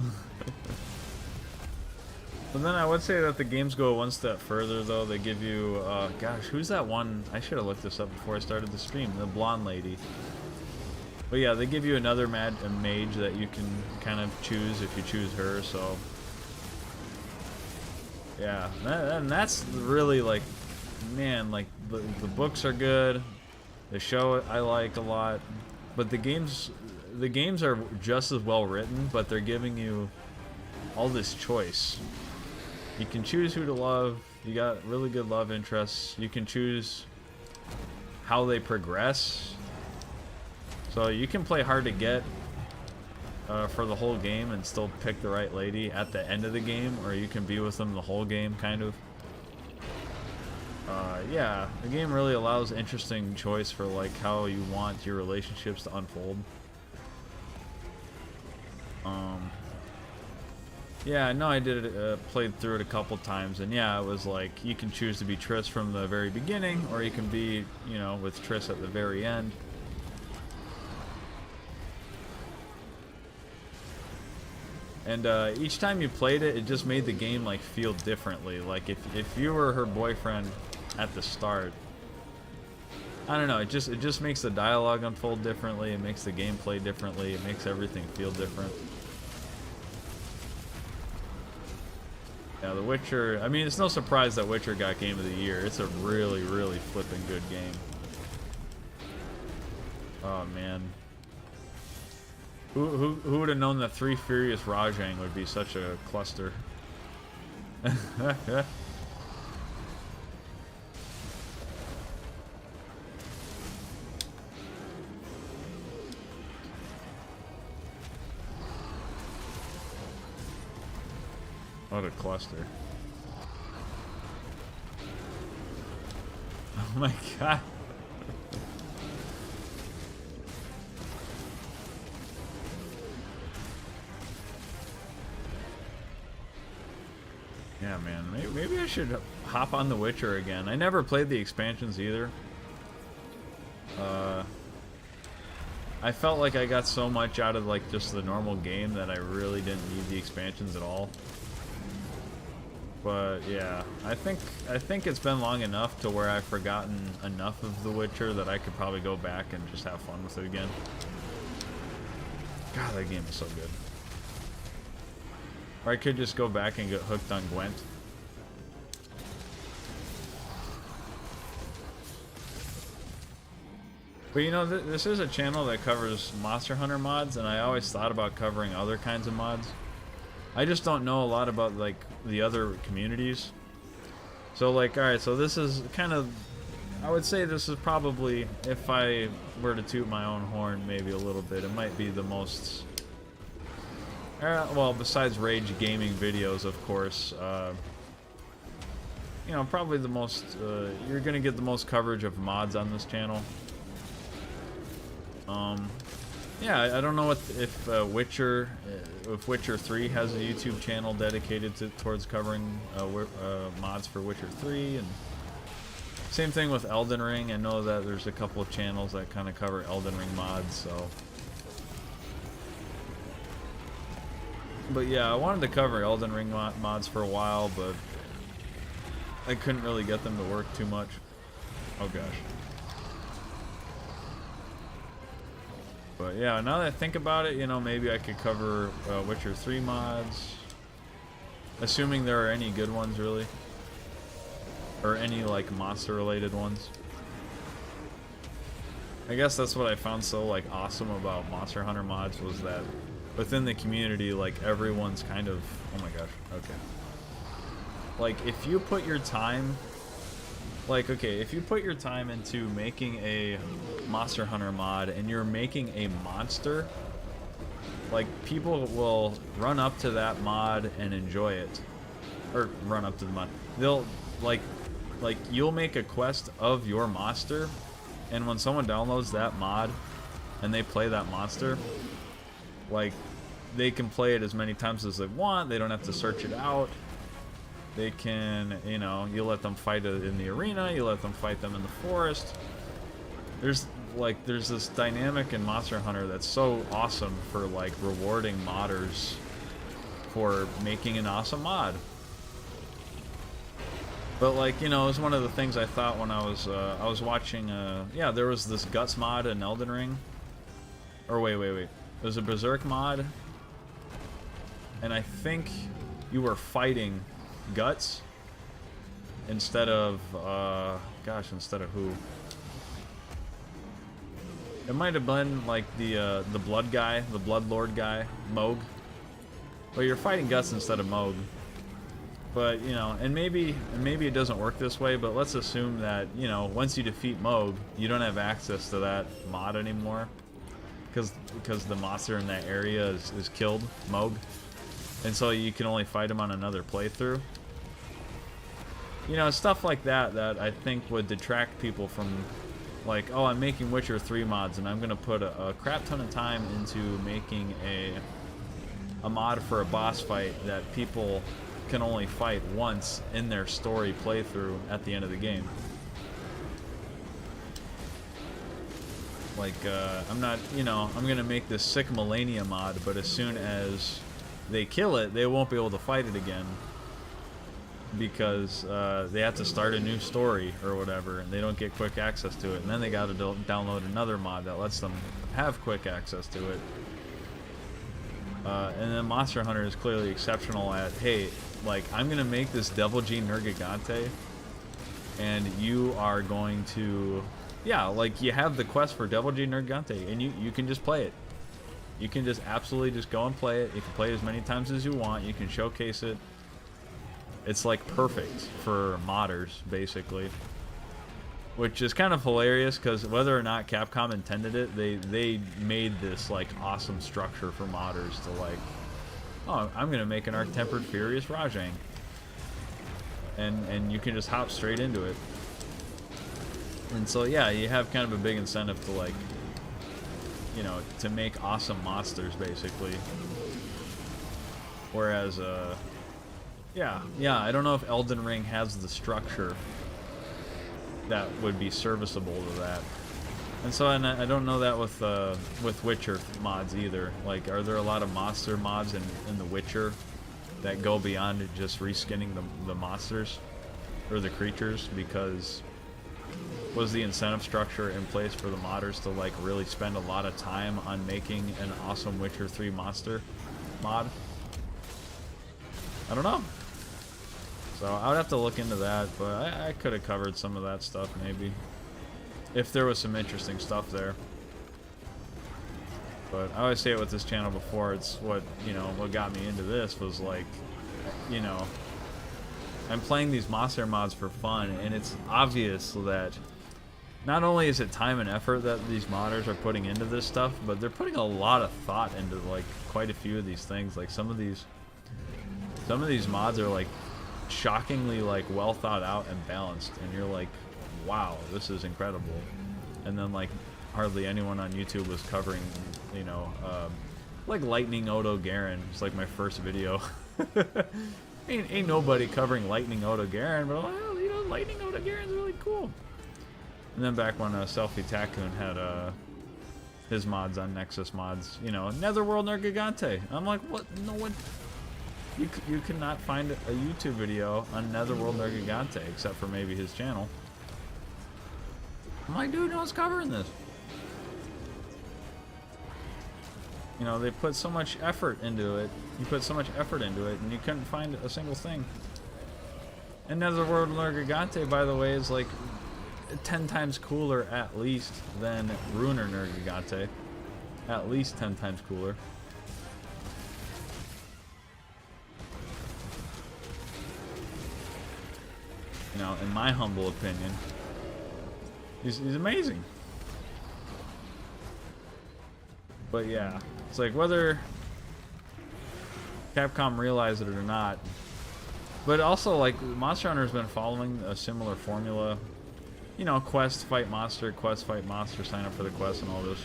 But then I would say that the games go one step further, though. They give you, gosh, who's that one? I should have looked this up before I started the stream. The blonde lady. But yeah, they give you another mage that you can kind of choose if you choose her, so... Yeah, and that's really, like, man, like, the books are good. The show I like a lot. But the games are just as well written, but they're giving you all this choice. You can choose who to love. You got really good love interests. You can choose how they progress. So you can play hard to get for the whole game and still pick the right lady at the end of the game, or you can be with them the whole game, kind of. Yeah, the game really allows interesting choice for like how you want your relationships to unfold. Yeah, no, I did it, played through it a couple times, and yeah, it was like you can choose to be Triss from the very beginning, or you can be, you know, with Triss at the very end. And each time you played it, it just made the game like feel differently. Like if you were her boyfriend at the start, I don't know, it just makes the dialogue unfold differently, it makes the gameplay differently, it makes everything feel different. Yeah, The Witcher, I mean, it's no surprise that Witcher got Game of the Year. It's a really, really flipping good game. Oh man. Who would have known that 3 Furious Rajang would be such a cluster? What a cluster. Oh my god. Yeah, man. Maybe I should hop on The Witcher again. I never played the expansions either. I felt like I got so much out of like just the normal game that I really didn't need the expansions at all. But yeah, I think it's been long enough to where I've forgotten enough of The Witcher that I could probably go back and just have fun with it again. God, that game is so good. Or I could just go back and get hooked on Gwent. But you know, this is a channel that covers Monster Hunter mods, and I always thought about covering other kinds of mods. I just don't know a lot about like the other communities. So like, alright, so this is kind of, I would say this is probably, if I were to toot my own horn maybe a little bit, it might be the most, well, besides Rage Gaming videos, of course, you know, probably the most, you're gonna get the most coverage of mods on this channel. Yeah, I don't know if Witcher 3 has a YouTube channel dedicated towards covering mods for Witcher 3, and same thing with Elden Ring. I know that there's a couple of channels that kind of cover Elden Ring mods, so. But yeah, I wanted to cover Elden Ring mods for a while, but I couldn't really get them to work too much. Oh gosh. But yeah, now that I think about it, you know, maybe I could cover Witcher 3 mods. Assuming there are any good ones, really. Or any, like, monster-related ones. I guess that's what I found so, like, awesome about Monster Hunter mods, was that within the community, like, everyone's kind of... Oh my gosh, okay. Like, if you put your time... Like, okay, if you put your time into making a Monster Hunter mod and you're making a monster, like, people will run up to that mod and enjoy it. Or run up to the mod. They'll, like you'll make a quest of your monster, and when someone downloads that mod and they play that monster, like, they can play it as many times as they want. They don't have to search it out. They can, you know, you let them fight it in the arena, you let them fight them in the forest. There's this dynamic in Monster Hunter that's so awesome for, like, rewarding modders for making an awesome mod. But, like, you know, it was one of the things I thought when I was watching, yeah, there was this Guts mod in Elden Ring. Or wait. There's a Berserk mod, and I think you were fighting Guts instead of gosh, instead of who? It might have been like the blood guy, the blood lord guy, Moog. Well, you're fighting Guts instead of Moog. But, you know, and maybe it doesn't work this way, but let's assume that, you know, once you defeat Moog, you don't have access to that mod anymore, because the monster in that area is killed, Moog. And so you can only fight him on another playthrough. You know, stuff like that I think would detract people from, like, oh, I'm making Witcher 3 mods and I'm going to put a crap ton of time into making a mod for a boss fight that people can only fight once in their story playthrough at the end of the game. Like, I'm not, you know, I'm going to make this sick Melania mod, but as soon as they kill it, they won't be able to fight it again, because they have to start a new story or whatever, and they don't get quick access to it, and then they got to download another mod that lets them have quick access to it. And then Monster Hunter is clearly exceptional at, hey, like, I'm gonna make this Devil G Nergigante, and you are going to, yeah, like, you have the quest for Devil G Nergigante, and you can just play it. You can just absolutely just go and play it. You can play it as many times as you want. You can showcase it. It's, like, perfect for modders, basically. Which is kind of hilarious, because whether or not Capcom intended it, they made this, like, awesome structure for modders to, like, oh, I'm going to make an Arc-Tempered Furious Rajang. And you can just hop straight into it. And so, yeah, you have kind of a big incentive to, like, you know, to make awesome monsters, basically. Whereas, yeah, I don't know if Elden Ring has the structure that would be serviceable to that. And so, and I don't know that with Witcher mods either. Like, are there a lot of monster mods in The Witcher that go beyond just reskinning the monsters or the creatures? Because was the incentive structure in place for the modders to, like, really spend a lot of time on making an awesome Witcher 3 monster mod? I don't know. So I would have to look into that, but I could have covered some of that stuff maybe, if there was some interesting stuff there. But I always say it with this channel before, it's what, you know, what got me into this was like, you know, I'm playing these monster mods for fun, and it's obvious that not only is it time and effort that these modders are putting into this stuff, but they're putting a lot of thought into like quite a few of these things. Like some of these mods are like shockingly like well thought out and balanced, and you're like, wow, this is incredible. And then like hardly anyone on YouTube was covering, you know, like Lightning Odo Garen. It's like my first video. ain't nobody covering Lightning Odo Garen, but well, you know, Lightning Odo Garen's really cool. And then back when Selfie Tycoon had his mods on Nexus Mods, you know, Netherworld Nergigante. I'm like, what? No one. You cannot find a YouTube video on Netherworld Nergigante except for maybe his channel. I'm like, dude, no one's covering this. You know, they put so much effort into it. You put so much effort into it, and you couldn't find a single thing. And Netherworld Nergigante, by the way, is like 10 times cooler at least than Ruiner Nergigante. At least 10 times cooler. You know, in my humble opinion, he's amazing. But yeah, it's like whether Capcom realized it or not. But also, like, Monster Hunter's been following a similar formula. You know, quest, fight monster, sign up for the quest and all this.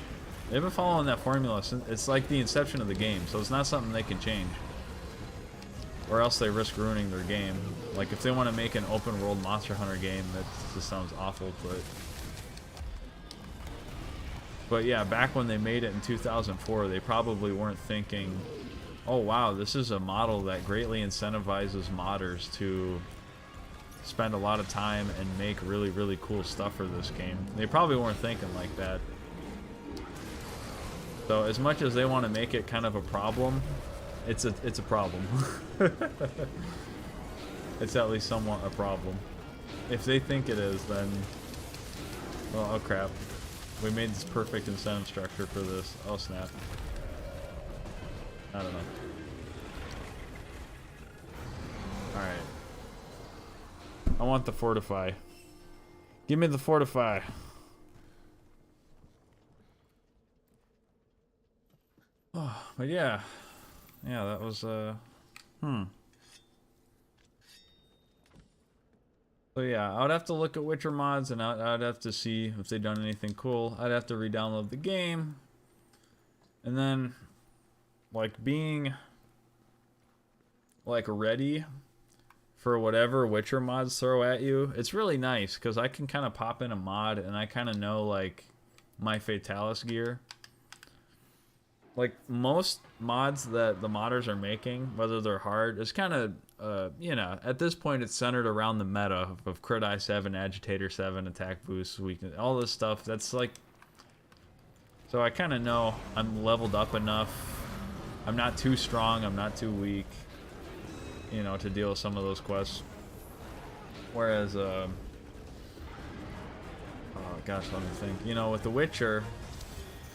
They've been following that formula since it's like the inception of the game, so it's not something they can change. Or else they risk ruining their game. Like, if they want to make an open world Monster Hunter game, that just sounds awful, but yeah, back when they made it in 2004, they probably weren't thinking, oh wow, this is a model that greatly incentivizes modders to spend a lot of time and make really, really cool stuff for this game. They probably weren't thinking like that. So as much as they want to make it kind of a problem, it's a problem. It's at least somewhat a problem. If they think it is, then, well, oh crap. We made this perfect incentive structure for this. Oh snap. I don't know. Alright. I want the fortify. Give me the fortify. Oh, but yeah. Yeah, that was, So yeah, I would have to look at Witcher mods, and I'd have to see if they've done anything cool. I'd have to re-download the game. And then, like, being, like, ready for whatever Witcher mods throw at you, it's really nice, because I can kind of pop in a mod, and I kind of know, like, my Fatalis gear. Like, most mods that the modders are making, whether they're hard, it's kind of, you know, at this point it's centered around the meta of Crit Eye 7, Agitator 7, Attack Boost, Weakness, all this stuff. That's like, so I kind of know I'm leveled up enough. I'm not too strong, I'm not too weak, you know, to deal with some of those quests. Whereas, oh gosh, let me think. You know, with The Witcher,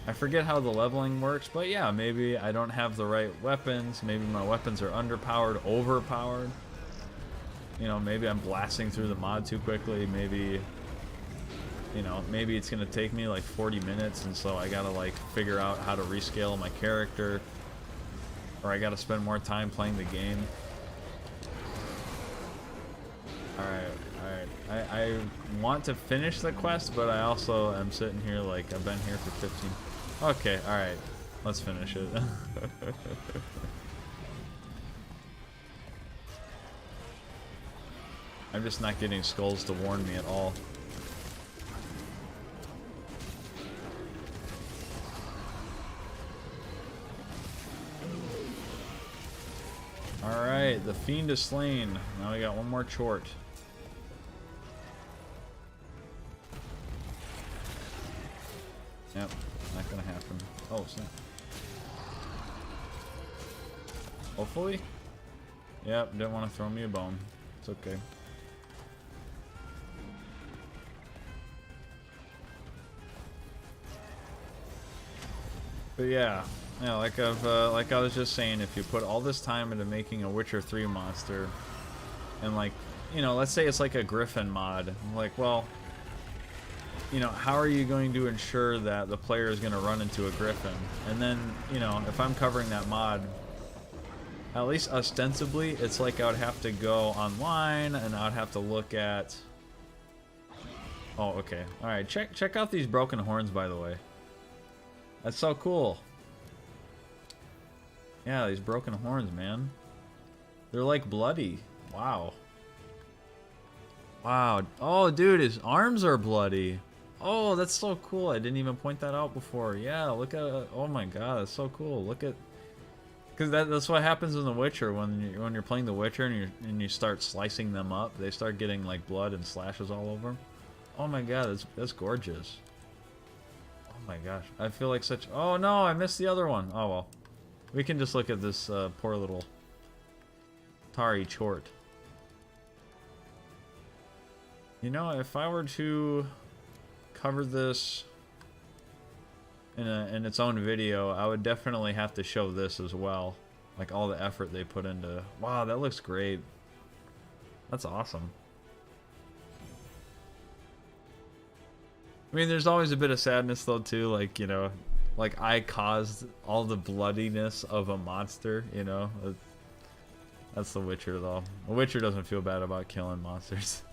I forget how the leveling works, but yeah, maybe I don't have the right weapons. Maybe my weapons are underpowered, overpowered. You know, maybe I'm blasting through the mod too quickly. Maybe, you know, maybe it's going to take me like 40 minutes, and so I got to like figure out how to rescale my character. Or I got to spend more time playing the game. Alright. I want to finish the quest, but I also am sitting here like I've been here for 15. Okay, alright. Let's finish it. I'm just not getting skulls to warn me at all. Alright, the fiend is slain. Now we got one more chort. Yep, not gonna happen. Oh, snap. Hopefully? Yep, didn't want to throw me a bone. It's okay. But yeah, like like I was just saying, if you put all this time into making a Witcher 3 monster, and like, you know, let's say it's like a Griffin mod, like, well, you know, how are you going to ensure that the player is going to run into a Griffin? And then, you know, if I'm covering that mod, at least ostensibly, it's like I would have to go online and I would have to look at. Oh, okay. All right, check out these broken horns, by the way. That's so cool. Yeah, these broken horns, man. They're like bloody. Wow. Wow. Oh, dude, his arms are bloody. Oh, that's so cool. I didn't even point that out before. Yeah, look at it. Oh my god, that's so cool. Look at, because that's what happens in The Witcher when you're playing The Witcher and you start slicing them up. They start getting like blood and slashes all over them. Oh my god, that's gorgeous. Oh my gosh, I feel like such. Oh no, I missed the other one. Oh well, we can just look at this poor little Tari Chort. You know, if I were to cover this in its own video, I would definitely have to show this as well. Like all the effort they put into. Wow, that looks great. That's awesome. I mean, there's always a bit of sadness though too, like, you know, like I caused all the bloodiness of a monster, you know. That's The Witcher though. The Witcher doesn't feel bad about killing monsters.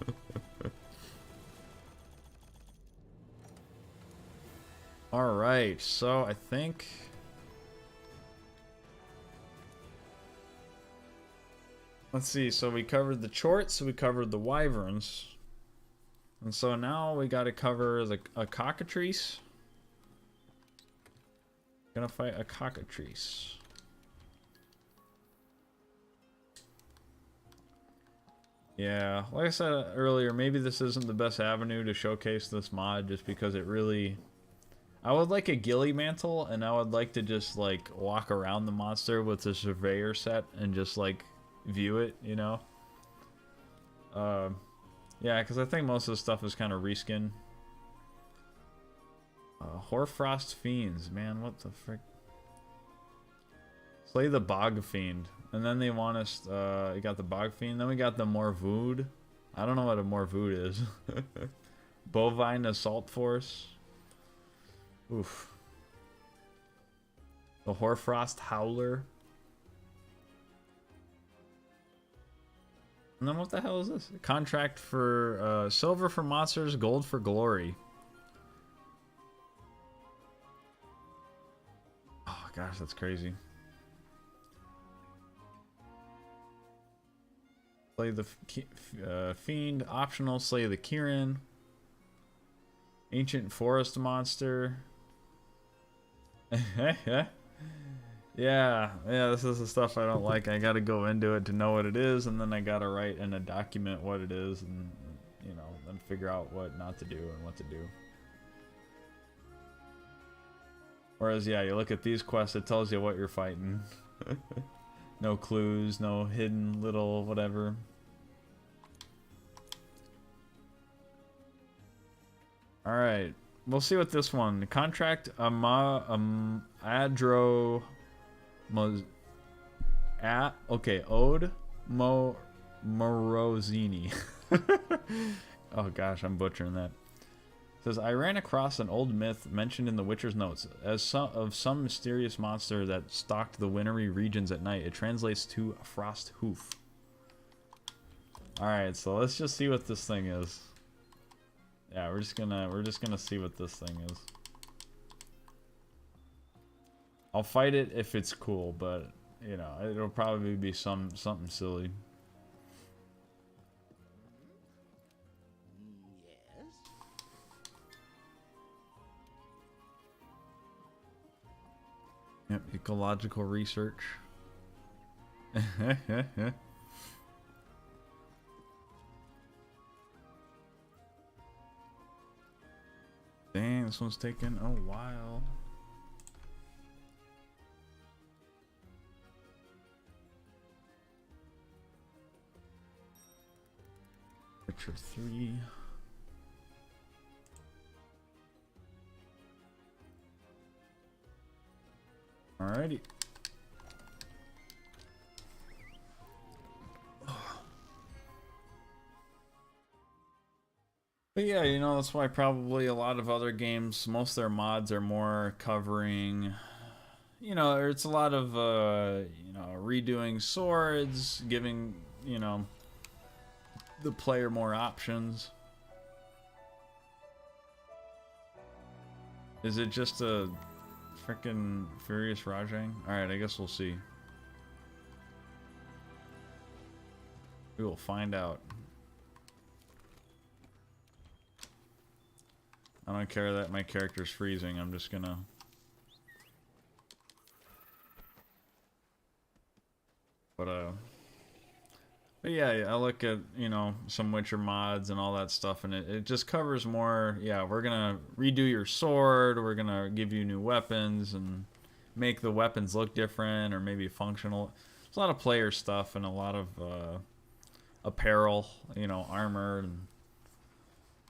Alright, so I think let's see, so we covered the Chorts, we covered the Wyverns. And so now we gotta cover a cockatrice. Gonna fight a cockatrice. Yeah, like I said earlier, maybe this isn't the best avenue to showcase this mod just because it really... I would like a ghillie mantle, and I would like to just like walk around the monster with the surveyor set and just like view it, you know? Yeah, because I think most of the stuff is kind of reskin. Hoarfrost Fiends, man, what the frick? Slay the Bog Fiend. And then they want us, you got the Bog Fiend, then we got the Morvood. I don't know what a Morvood is. Bovine Assault Force. Oof. The Hoarfrost Howler. And then what the hell is this? Contract for silver for monsters, gold for glory. Oh gosh, that's crazy. Slay the fiend, optional. Slay the Kirin. Ancient forest monster. Yeah, this is the stuff I don't like. I gotta go into it to know what it is, and then I gotta write in a document what it is, and, you know, then figure out what not to do and what to do. Whereas, yeah, you look at these quests, it tells you what you're fighting. No clues, no hidden little whatever. Alright, we'll see what this one. Contract Adro... Ode Morozini. Oh gosh, I'm butchering that. It says, I ran across an old myth mentioned in the Witcher's notes as some mysterious monster that stalked the wintry regions at night. It translates to Frost Hoof. Alright, so let's just see what this thing is. Yeah, we're just gonna see what this thing is. I'll fight it if it's cool, but you know, it'll probably be something silly. Yes. Yep, ecological research. Dang, this one's taking a while. Witcher 3. Alrighty. But yeah, you know, that's why probably a lot of other games, most of their mods are more covering, you know, it's a lot of, you know, redoing swords, giving, you know, the player more options. Is it just a freaking Furious Rajang? Alright, I guess we'll see. We will find out. I don't care that my character's freezing, I'm just gonna... But yeah, I look at, you know, some Witcher mods and all that stuff, and it just covers more, yeah, we're gonna redo your sword, we're gonna give you new weapons, and make the weapons look different, or maybe functional. There's a lot of player stuff, and a lot of apparel, you know, armor, and,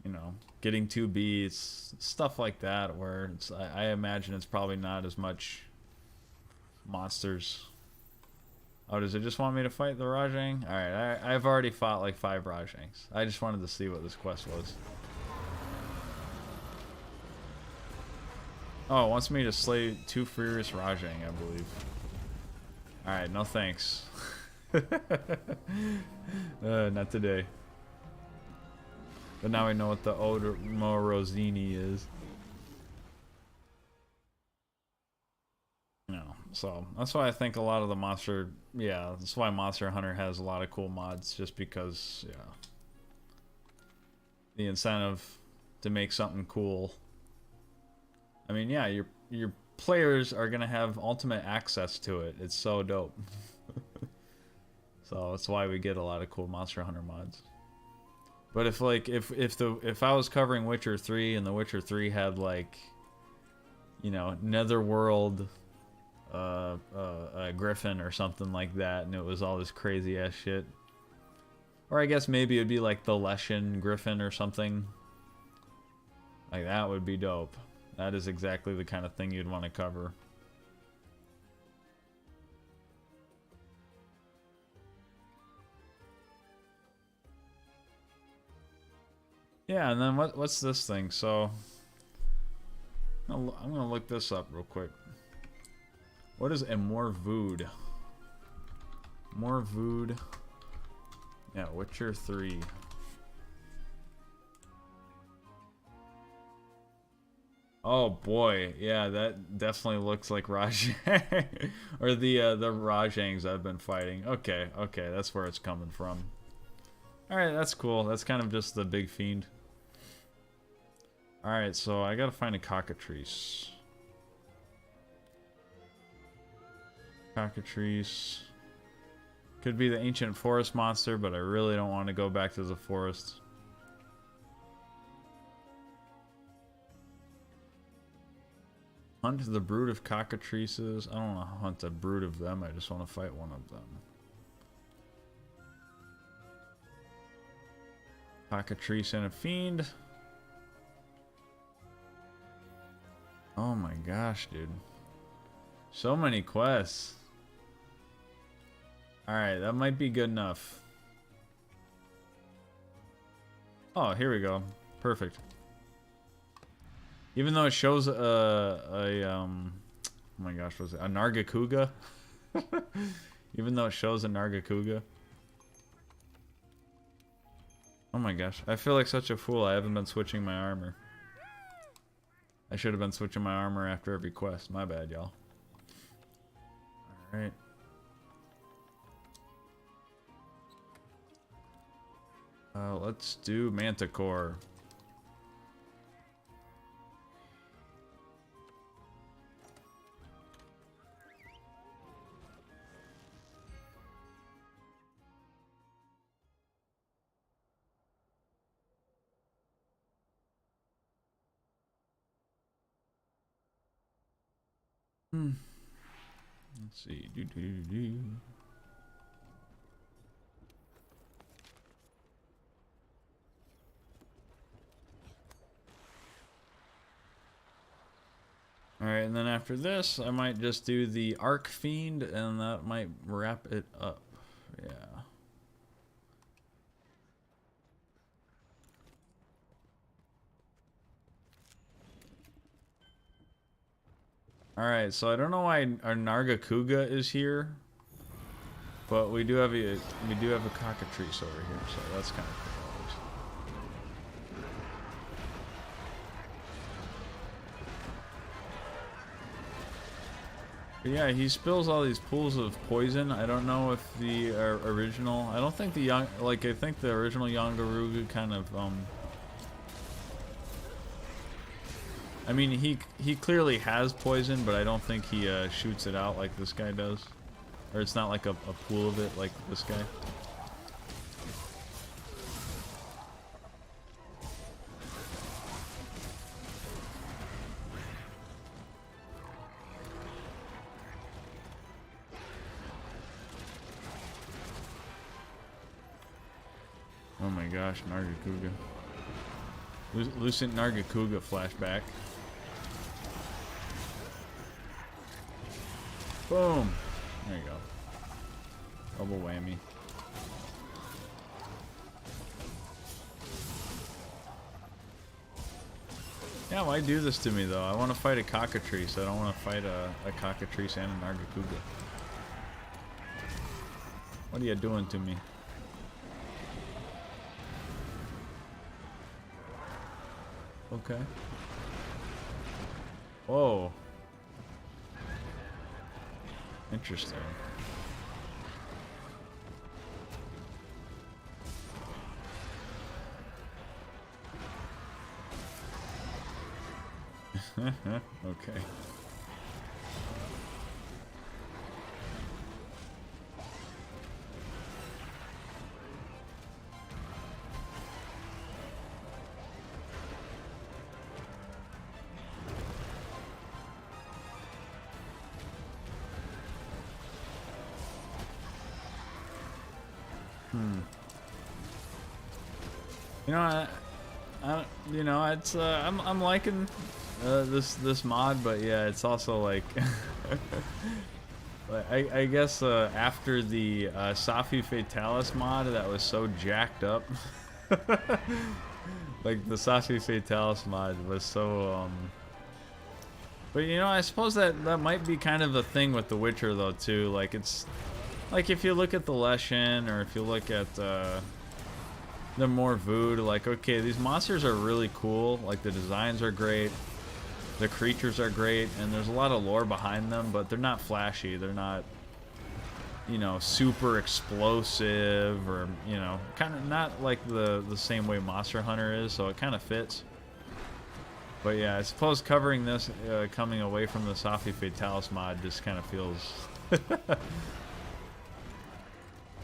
you know, getting 2 beats, stuff like that, where it's, I imagine it's probably not as much monsters. Oh, does it just want me to fight the Rajang? Alright, I've already fought like 5 Rajangs. I just wanted to see what this quest was. Oh, it wants me to slay 2 Furious Rajang, I believe. Alright, no thanks. Not today. But now I know what the Morozini is. You know, so that's why I think a lot of the monster, yeah, that's why Monster Hunter has a lot of cool mods, just because, yeah, the incentive to make something cool. I mean, yeah, your players are gonna have ultimate access to it. It's so dope. So that's why we get a lot of cool Monster Hunter mods. But if like if I was covering Witcher 3 and the Witcher 3 had like, you know, Netherworld a griffin or something like that, and it was all this crazy ass shit, or I guess maybe it'd be like the Leshen griffin or something like that, would be dope. That is exactly the kind of thing you'd want to cover. Yeah, and then what's this thing? So I'm gonna look this up real quick. What is a Morvood? Morvood. Yeah, Witcher 3. Oh boy, yeah, that definitely looks like Rajang. Or the Rajangs I've been fighting. Okay, okay, that's where it's coming from. Alright, that's cool. That's kind of just the big fiend. Alright, so I gotta find a cockatrice. Cockatrice. Could be the ancient forest monster, but I really don't want to go back to the forest. Hunt the brood of cockatrices. I don't want to hunt a brood of them, I just want to fight one of them. Cockatrice and a fiend. Oh my gosh, dude. So many quests. Alright, that might be good enough. Oh, here we go. Perfect. Even though it shows oh my gosh, was it a Nargacuga? Even though it shows a Nargacuga. Oh my gosh, I feel like such a fool. I haven't been switching my armor. I should have been switching my armor after every quest. My bad, y'all. Alright. Let's do Manticore. Let's see. Alright, and then after this, I might just do the Arc Fiend, and that might wrap it up. Yeah. Alright, so I don't know why our Nargacuga is here, but we do have a cockatrice over here, so that's kind of cool. But yeah, he spills all these pools of poison. I don't know if the original... I don't think the young... Like, I think the original Yangaruga kind of, I mean, he clearly has poison, but I don't think he shoots it out like this guy does. Or it's not like a pool of it like this guy. Oh my gosh, Nargacuga. Lucent Nargacuga flashback. Boom! There you go. Double whammy. Yeah, why do this to me though? I want to fight a cockatrice. I don't want to fight a cockatrice and a Nargacuga. What are you doing to me? Okay. Whoa. Interesting. Okay. You know, you know, it's I'm liking this mod, but yeah, it's also like I guess after the Safi Fatalis mod that was so jacked up. Like the Safi Fatalis mod was so but you know, I suppose that might be kind of a thing with The Witcher though too. Like it's like if you look at the Leshen or if you look at the more Vood, like okay, these monsters are really cool, like the designs are great, the creatures are great, and there's a lot of lore behind them, but they're not flashy, they're not, you know, super explosive, or, you know, kind of not like the same way Monster Hunter is, so it kind of fits. But yeah, I suppose covering this, coming away from the Safi Fatalis mod just kind of feels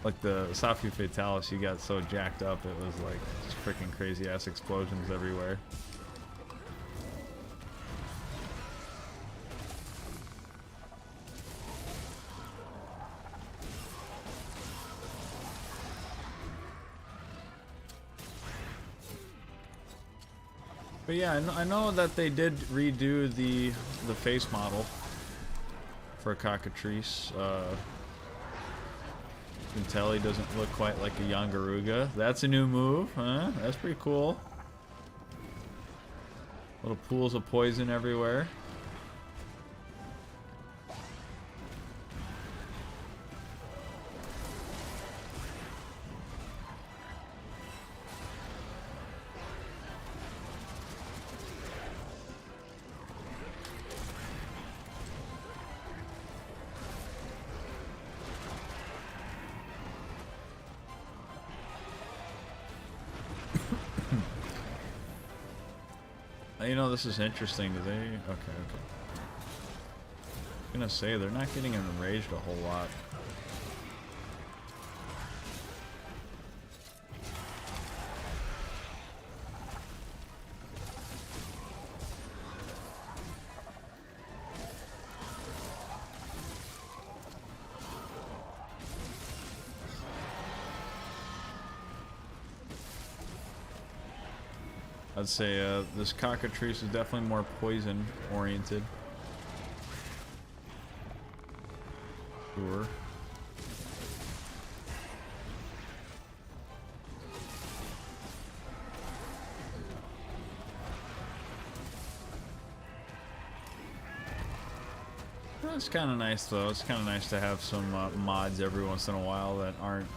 like the Safi Fatalis, you got so jacked up, it was like just freaking crazy ass explosions everywhere. But yeah, I know that they did redo the face model for Cockatrice. You can tell he doesn't look quite like a Yangaruga. That's a new move, huh? That's pretty cool. Little pools of poison everywhere. You know, this is interesting. Do they? Okay. I'm gonna say they're not getting enraged a whole lot. I'd say this cockatrice is definitely more poison oriented. Sure. It's kind of nice though. It's kind of nice to have some mods every once in a while that aren't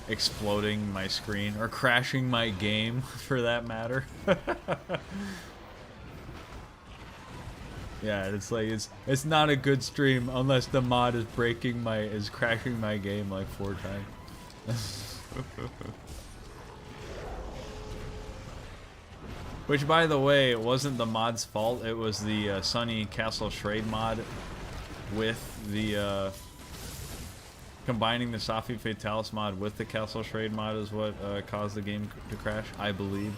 exploding my screen or crashing my game, for that matter. Yeah, it's like it's not a good stream unless the mod is crashing my game like 4 times. Which, by the way, it wasn't the mod's fault. It was the Sunny Castle Shrade mod with the combining the Safi Fatalis mod with the Castle Shrade mod is what caused the game to crash, I believe.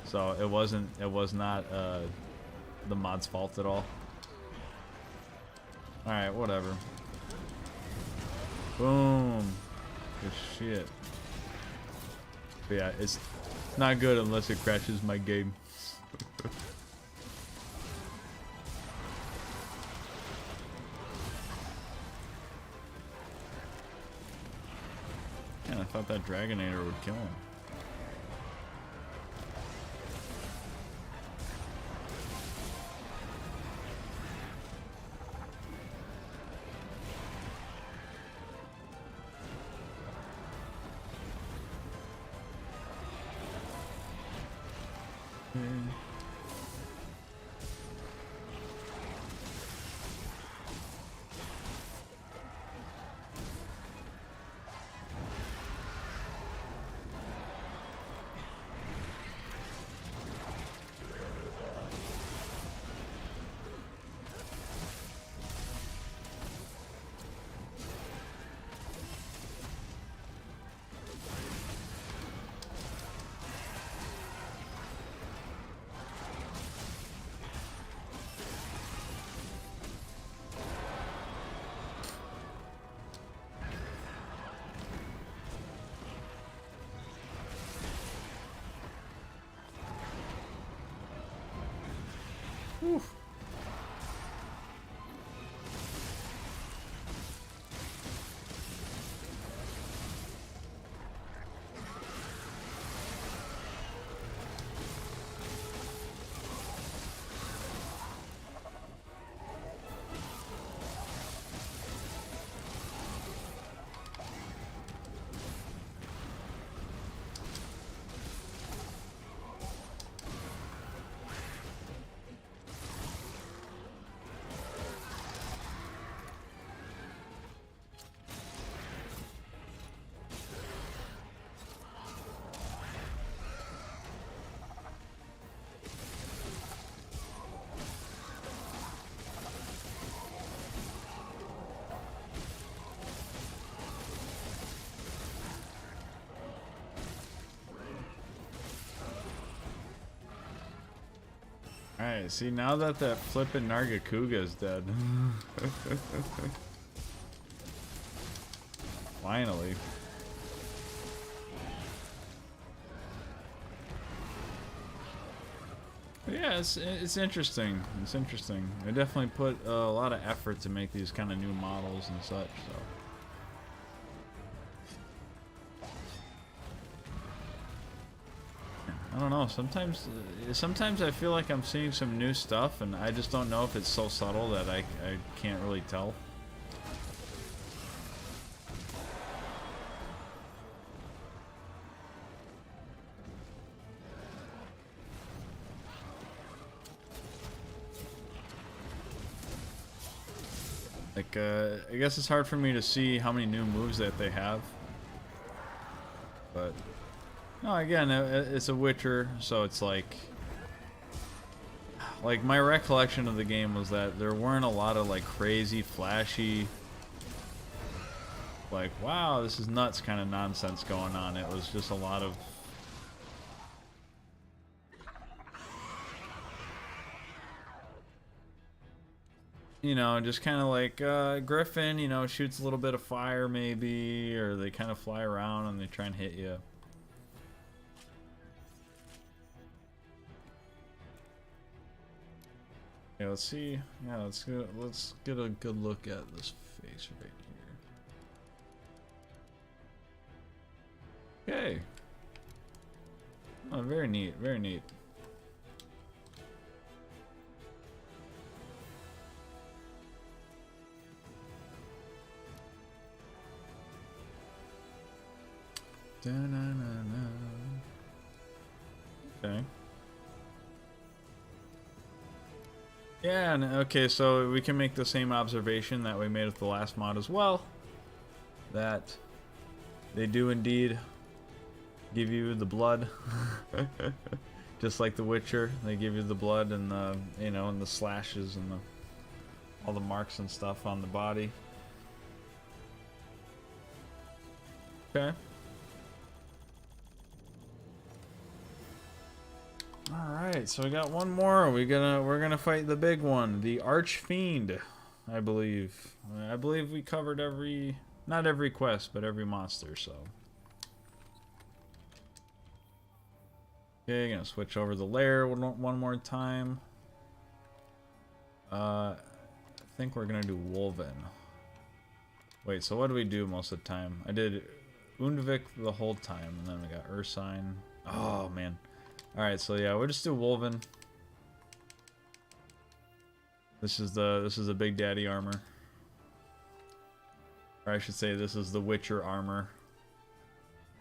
So it was not the mod's fault at all. All right, whatever. Boom. Good shit. But yeah, it's not good unless it crashes my game. Man, I thought that Dragonator would kill him. Oof. Alright, see, now that flippin' Nargacuga is dead. Finally. But yeah, it's interesting. It's interesting. They definitely put a lot of effort to make these kind of new models and such, so. I don't know, sometimes I feel like I'm seeing some new stuff and I just don't know if it's so subtle that I can't really tell. Like, I guess it's hard for me to see how many new moves that they have. But no, again, it's a Witcher, so it's like my recollection of the game was that there weren't a lot of like crazy, flashy, like, wow, this is nuts kind of nonsense going on. It was just a lot of just kind of like Griffin, shoots a little bit of fire maybe, or they kind of fly around and they try and hit you. Yeah, let's see. Yeah, let's get a good look at this face right here. Okay. Oh, very neat, very neat. Da-na-na-na. Okay. Yeah, and okay, so we can make the same observation that we made with the last mod as well. That they do indeed give you the blood. Just like The Witcher, they give you the blood and the, you know, and the slashes and the, all the marks and stuff on the body. Okay. Alright, so we got one more. We're gonna fight the big one, the Archfiend, I believe. I believe we covered every, not every quest, but every monster, so. Okay, gonna switch over the lair one more time. I think we're gonna do Wolven. Wait, so what do we do most of the time? I did Undvik the whole time, and then we got Ursine. Oh man. Alright, so yeah, we'll just do Wolven. This is the Big Daddy armor. Or I should say this is the Witcher armor.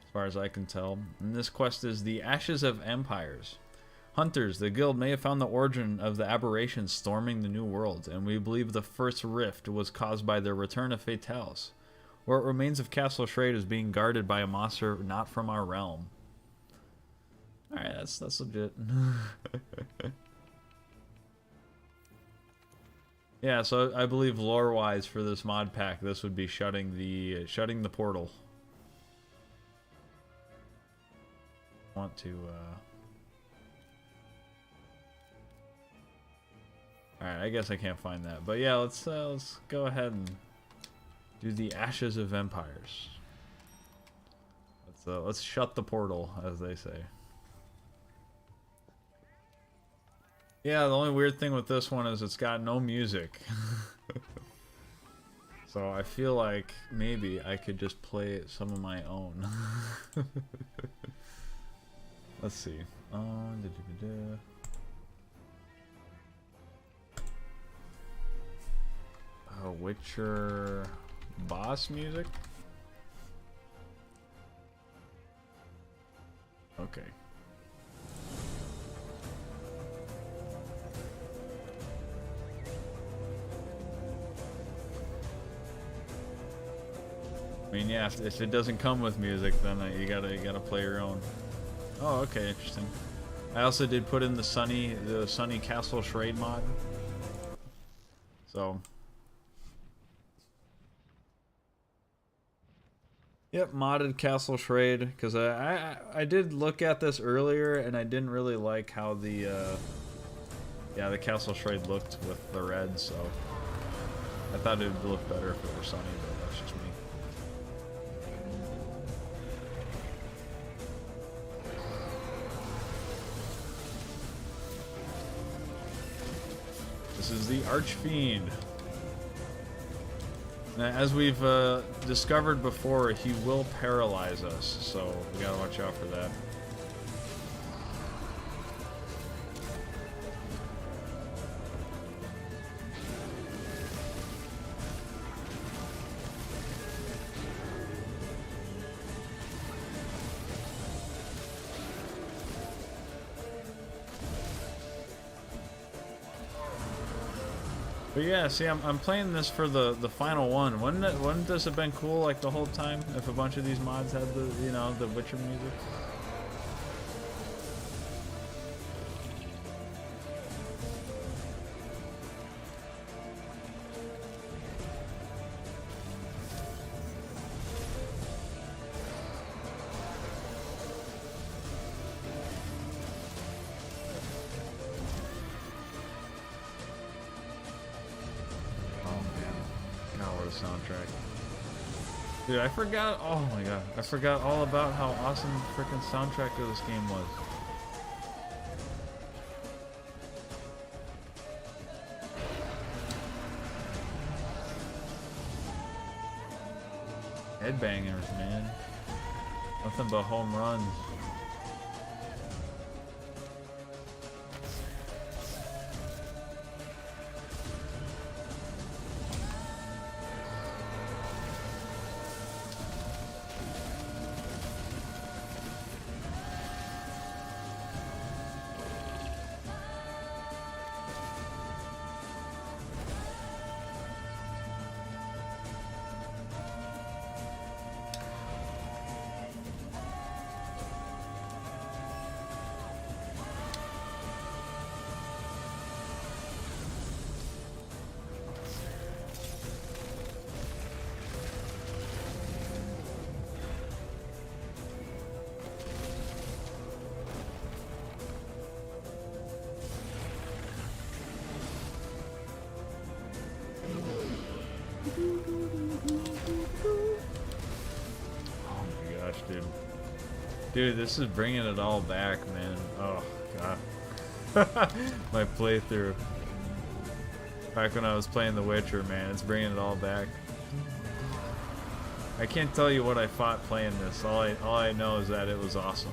As far as I can tell. And this quest is the Ashes of Empires. Hunters, the guild may have found the origin of the aberrations storming the New World, and we believe the first rift was caused by the return of Fatales. What remains of Castle Shrade is being guarded by a monster not from our realm. Alright, that's legit. Yeah, so I believe lore-wise for this mod pack, this would be shutting the portal. Want to Alright, I guess I can't find that. But yeah, let's go ahead and do the Ashes of Empires. Let's shut the portal, as they say. Yeah, the only weird thing with this one is it's got no music. So I feel like maybe I could just play some of my own. Let's see. Witcher boss music? Okay. I mean, yeah, if it doesn't come with music, then you gotta play your own. Oh, okay, interesting. I also did put in the Sunny Castle Shrade mod. So, yep, modded Castle Shrade, because I did look at this earlier and I didn't really like how the Castle Shrade looked with the red, so I thought it would look better if it were sunny, but that's just me. This is the Archfiend. Now, as we've discovered before, he will paralyze us, so we gotta watch out for that. But yeah, see, I'm playing this for the final one. Wouldn't this have been cool like the whole time if a bunch of these mods had the Witcher music? Soundtrack. Dude, I forgot, oh my god, I forgot all about how awesome the freaking soundtrack of this game was. Headbangers, man. Nothing but home runs. Dude, this is bringing it all back, man. Oh, God. My playthrough. Back when I was playing The Witcher, man. It's bringing it all back. I can't tell you what I fought playing this. All I know is that it was awesome.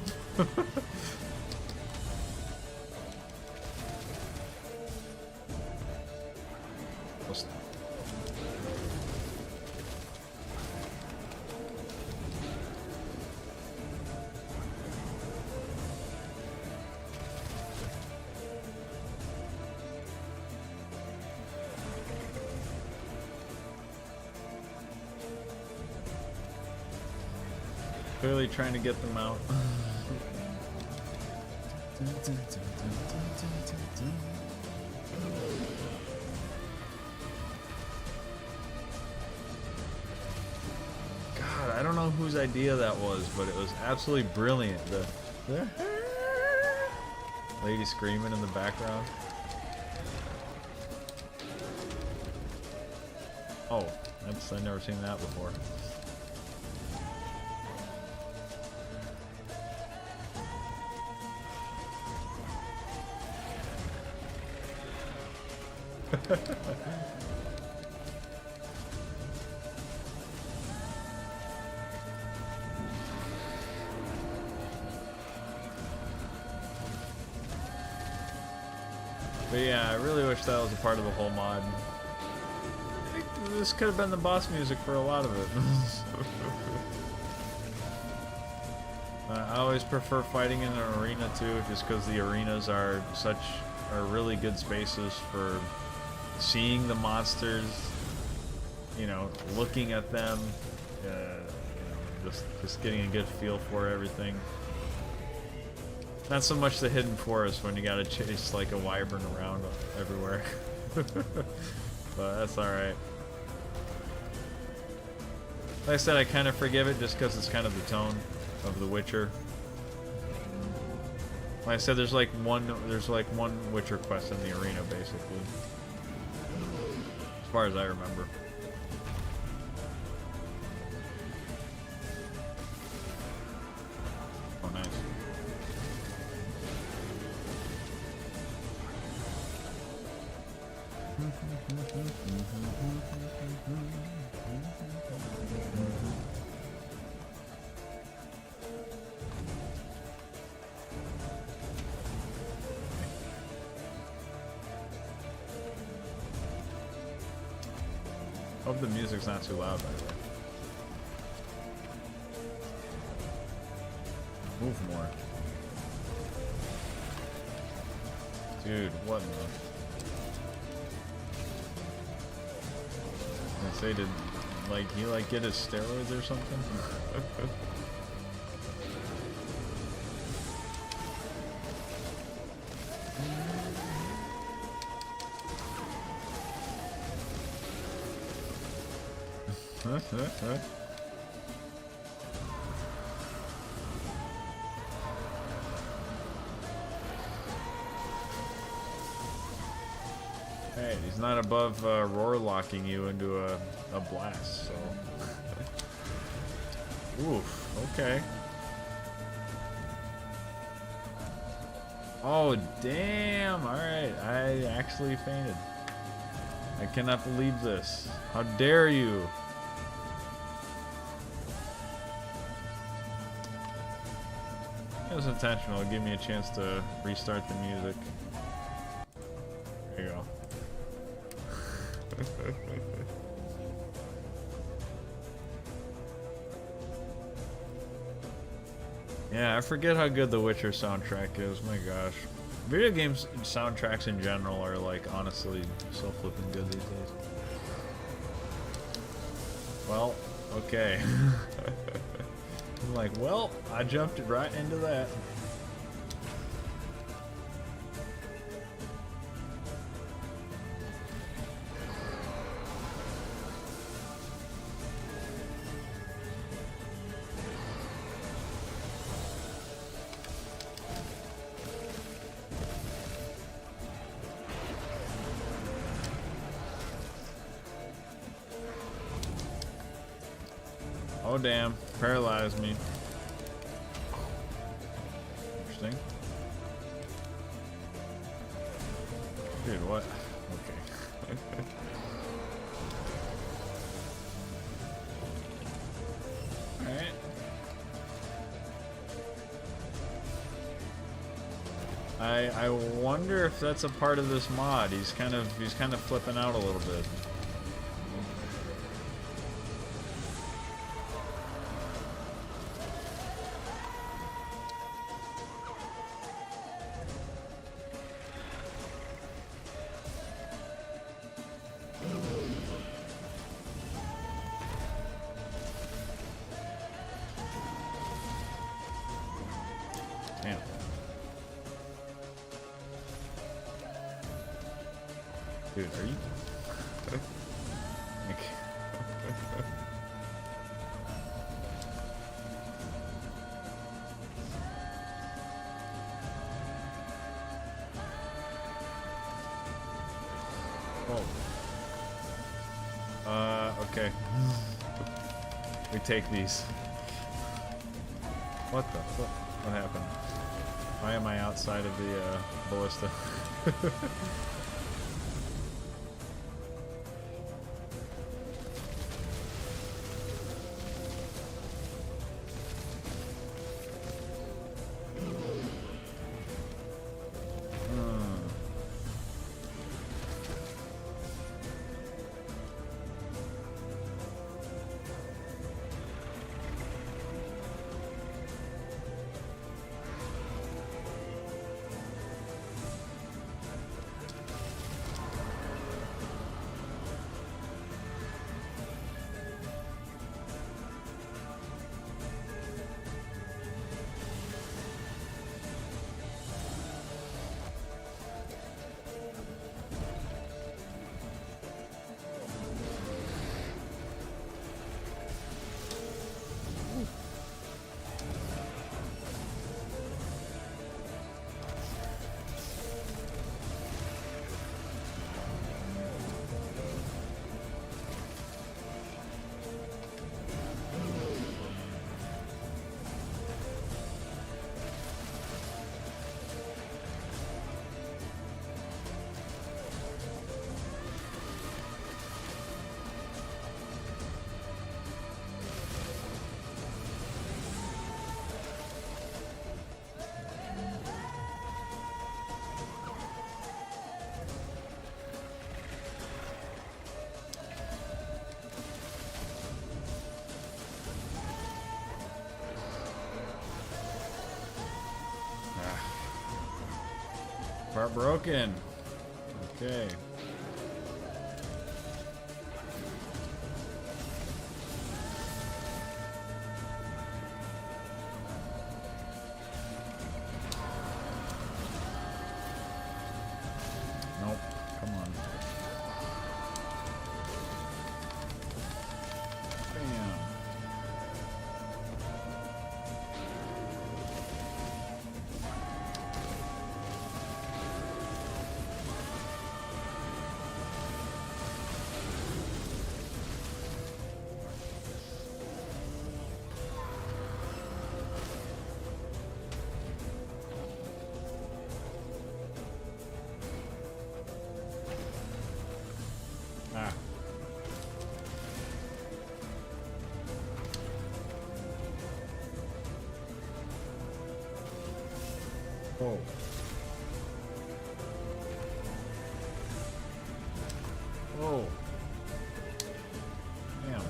Clearly trying to get them out. God, I don't know whose idea that was, but it was absolutely brilliant. The lady screaming in the background. Oh, I've never seen that before. But yeah, I really wish that was a part of the whole mod. I think this could have been the boss music for a lot of it. I always prefer fighting in an arena too, just because the arenas are really good spaces for seeing the monsters, you know, looking at them, you know, just getting a good feel for everything. Not so much the hidden forest when you gotta chase like a wyvern around everywhere. But that's alright. Like I said, I kind of forgive it just because it's kind of the tone of The Witcher. Like I said, there's like one Witcher quest in the arena, basically. As far as I remember. Oh, nice. Hope the music's not too loud, by the way. Move more. Dude, what in the... I say, did, like, he, like, get his steroids or something? Hey, he's not above roar locking you into a blast, so. Oof, okay. Oh, damn, alright, I actually fainted. I cannot believe this. How dare you? was intentional. Give me a chance to restart the music. There you go. Yeah, I forget how good the Witcher soundtrack is. My gosh. Video games soundtracks in general are like honestly so flipping good these days. Well, okay. I'm like, well, I jumped right into that. Oh damn, paralyzed me. Interesting. Dude, what? Okay. Alright. I wonder if that's a part of this mod. He's kind of flipping out a little bit. Damn. Dude, are you? Okay. We take these. What the fuck? What happened? Why am I outside of the ballista? Part broken. Okay. Nope. Come on. Bam. Whoa. Damn.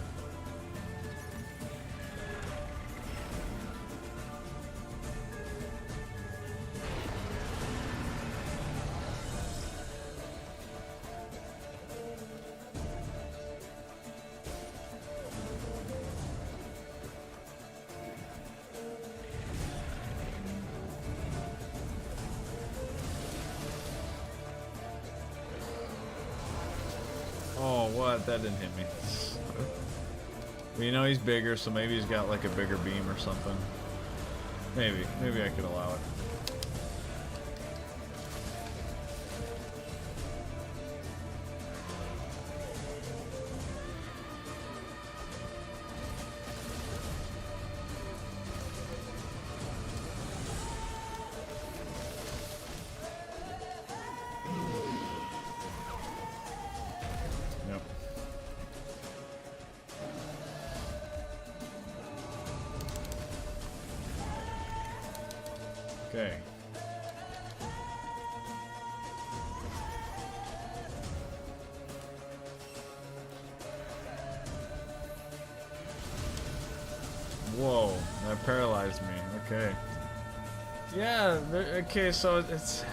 Oh, what? That didn't hit me. Well, you know he's bigger, so maybe he's got like a bigger beam or something. Maybe I could allow it. Okay. Whoa, that paralyzed me. Okay. Yeah, okay, so it's...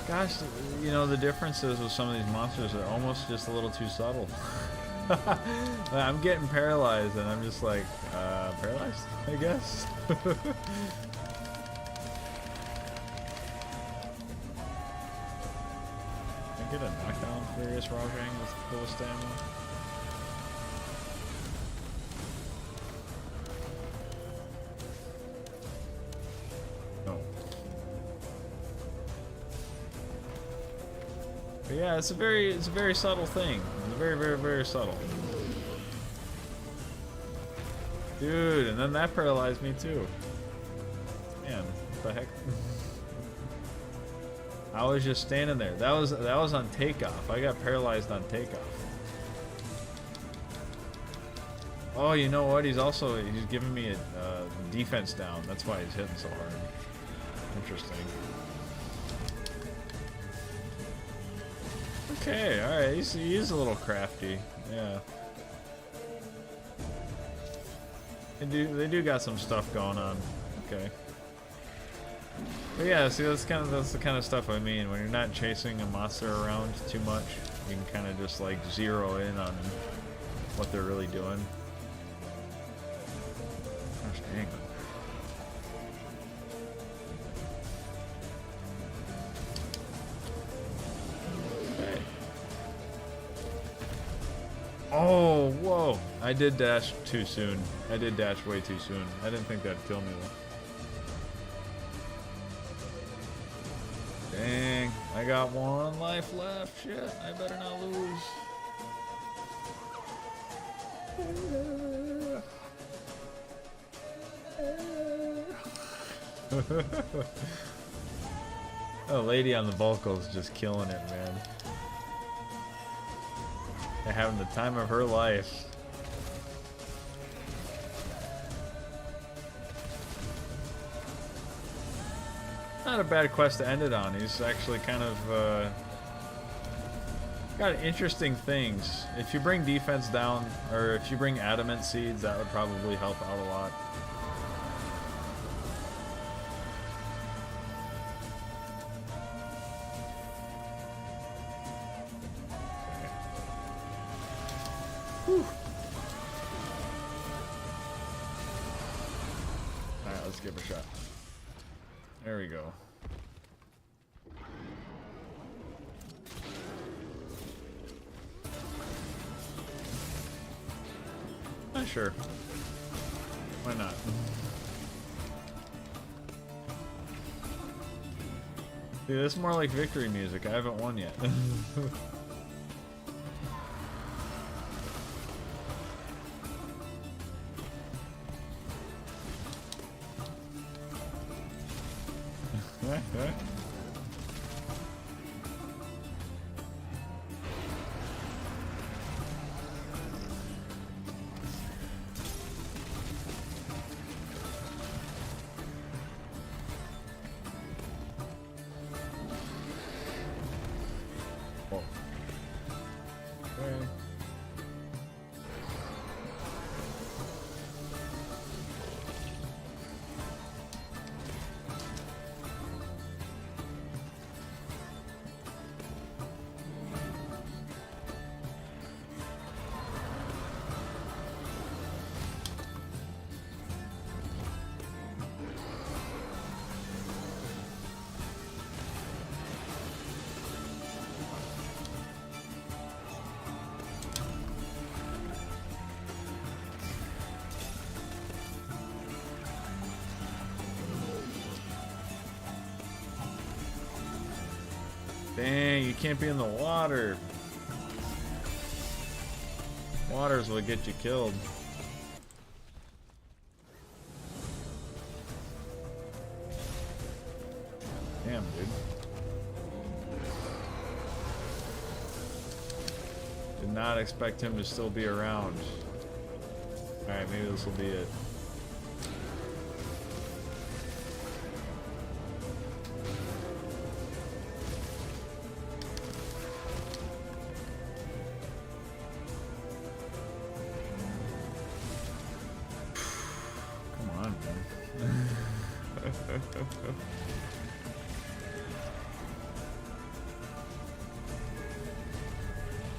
Gosh, you know, the differences with some of these monsters are almost just a little too subtle. I'm getting paralyzed, and I'm just like, paralyzed, I guess? Get a knockdown Furious Rajang with full stamina. No. But yeah, it's a very subtle thing. It's very subtle. Dude, and then that paralyzed me too. Man, what the heck? I was just standing there. That was on takeoff. I got paralyzed on takeoff. Oh, you know what? He's giving me a defense down. That's why he's hitting so hard. Interesting. Okay, all right. He's a little crafty. Yeah. They do got some stuff going on. Okay. But yeah, see, that's the kind of stuff I mean. When you're not chasing a monster around too much, you can kind of just like zero in on what they're really doing. Gosh dang. Okay. Oh, whoa! I did dash too soon. I did dash way too soon. I didn't think that'd kill me though. Dang, I got one life left. Shit, I better not lose. Oh, lady on the vocals just killing it, man. They're having the time of her life. Not a bad quest to end it on. He's actually kind of got interesting things. If you bring defense down, or if you bring adamant seeds, that would probably help out a lot. Whew. Alright, let's give it a shot. There we go. Sure. Why not? See, this is more like victory music. I haven't won yet. Okay. Dang, you can't be in the water. Water's what get you killed. Damn, dude. Did not expect him to still be around. Alright, maybe this will be it.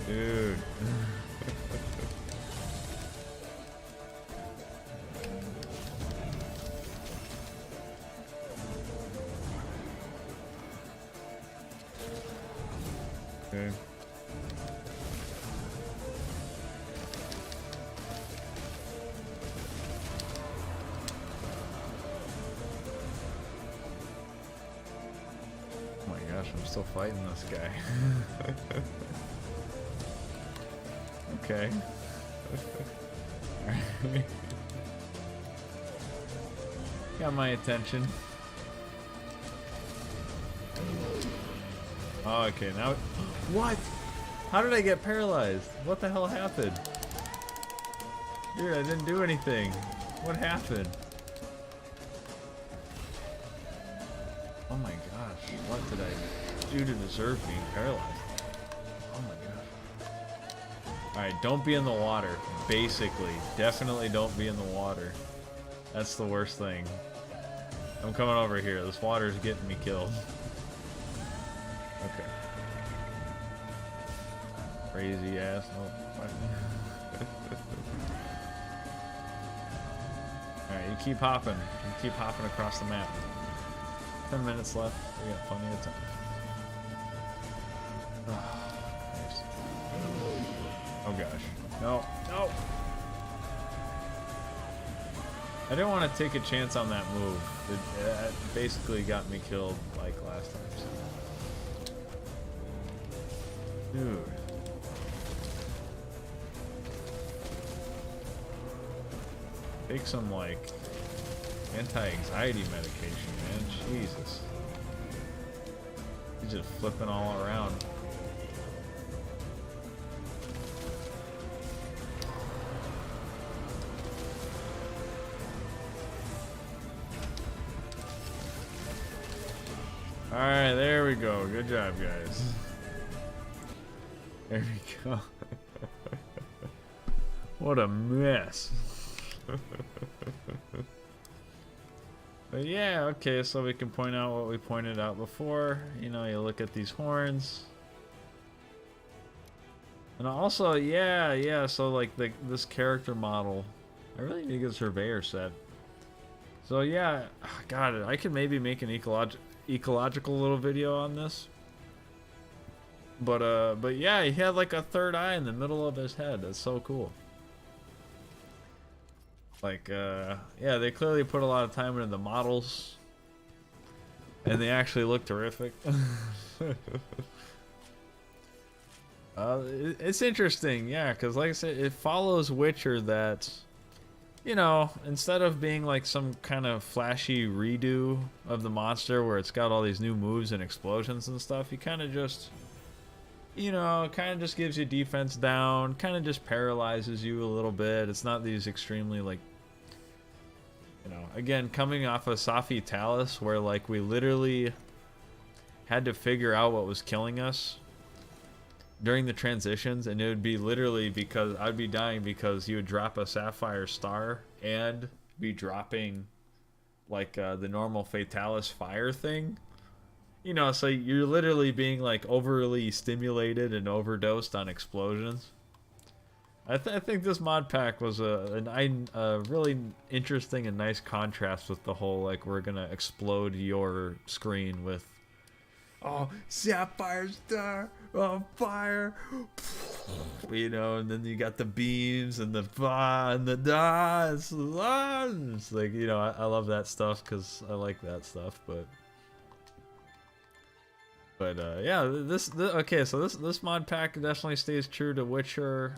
Dude. Okay. Oh my gosh, I'm still fighting this guy. Okay. Got my attention. Oh, okay, now... What? How did I get paralyzed? What the hell happened? Dude, I didn't do anything. What happened? Oh my gosh, what did I do to deserve being paralyzed? Oh my gosh. Alright, don't be in the water. Basically. Definitely don't be in the water. That's the worst thing. I'm coming over here. This water's getting me killed. Okay. Crazy ass. Oh, alright, you keep hopping. You keep hopping across the map. 10 minutes left. We got plenty of time. Oh, nice. Oh gosh. No. No! I didn't want to take a chance on that move. It basically got me killed like last time. So. Dude. Take some like anti-anxiety medication, man. Jesus. He's just flipping all around. Alright, there we go. Good job, guys. There we go. What a mess. But yeah, okay, so we can point out what we pointed out before. You know, you look at these horns. And also, yeah, so like this character model. I really need to get a surveyor set. So yeah, God, I could maybe make an ecological little video on this. But yeah, he had like a third eye in the middle of his head. That's so cool. Like, yeah, they clearly put a lot of time into the models. And they actually look terrific. It's interesting, yeah, because like I said, it follows Witcher that, you know, instead of being like some kind of flashy redo of the monster where it's got all these new moves and explosions and stuff, you kind of just, you know, kind of just gives you defense down, kind of just paralyzes you a little bit. It's not these extremely, like, you know, again, coming off of Safi Talus, where, like, we literally had to figure out what was killing us. during the transitions, and it would be literally because I'd be dying because he would drop a sapphire star and be dropping like the normal fatalis fire thing. You know, so you're literally being like overly stimulated and overdosed on explosions. I think this mod pack was a really interesting and nice contrast with the whole like we're gonna explode your screen with, oh, sapphire star on fire, you know, and then you got the beams and the bah and the da. It's like, you know, I love that stuff because I like that stuff, but yeah, okay, so this mod pack definitely stays true to Witcher,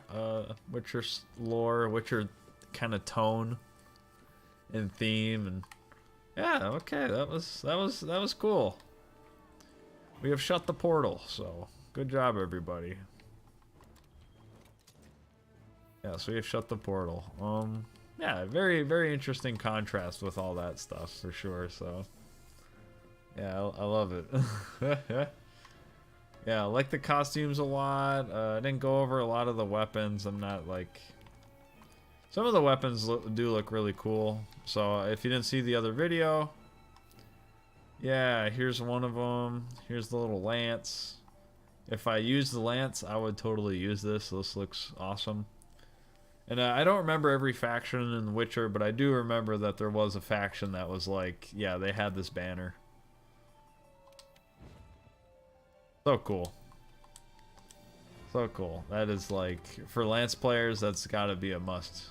Witcher lore, Witcher kind of tone and theme, and yeah, okay, that was cool. We have shut the portal, so good job, everybody. Yeah, so we have shut the portal. Yeah, very interesting contrast with all that stuff for sure. So. Yeah, I love it. Yeah, I like the costumes a lot. I didn't go over a lot of the weapons. I'm not like... Some of the weapons do look really cool. So if you didn't see the other video... Yeah, here's one of them. Here's the little lance. If I used the lance, I would totally use this. This looks awesome. And I don't remember every faction in The Witcher, but I do remember that there was a faction that was like... Yeah, they had this banner. So cool. So cool. That is like, for Lance players, that's gotta be a must.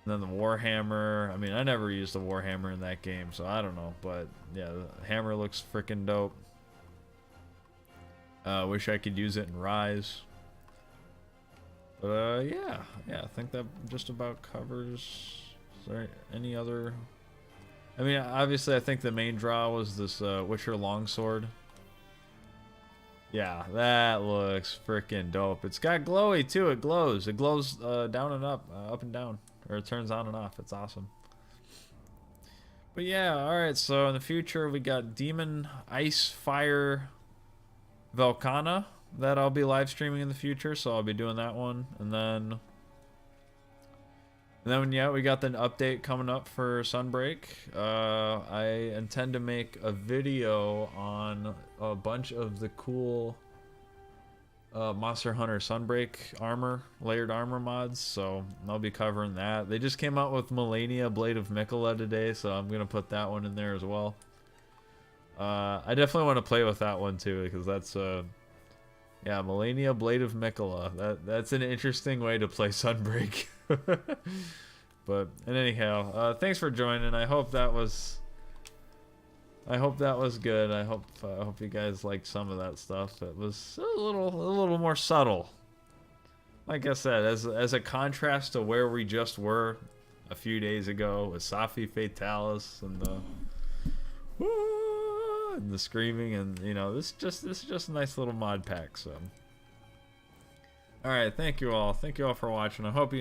And then the Warhammer. I mean, I never used a Warhammer in that game, so I don't know. But yeah, the hammer looks freaking dope. Wish I could use it in Rise. But yeah, I think that just about covers. Is there any other... I mean, obviously, I think the main draw was this Witcher longsword. Yeah, that looks freaking dope. It's got glowy, too. It glows. It glows down and up and down. Or it turns on and off. It's awesome. But yeah, alright. So in the future, we got Demon Ice Fire Velkhana that I'll be live streaming in the future. So I'll be doing that one. And then yeah, we got the update coming up for Sunbreak. I intend to make a video on a bunch of the cool Monster Hunter Sunbreak armor, layered armor mods, so I'll be covering that. They just came out with Melania Blade of Mikola today, so I'm going to put that one in there as well. I definitely want to play with that one too, because that's, yeah, Melania Blade of Mikola. That's an interesting way to play Sunbreak. But and anyhow, thanks for joining. I hope that was good. I hope you guys liked some of that stuff. It was a little more subtle. Like I said, as a contrast to where we just were a few days ago with Safi Fatalis and the screaming, and you know, this is just a nice little mod pack. So, all right, thank you all for watching. I hope you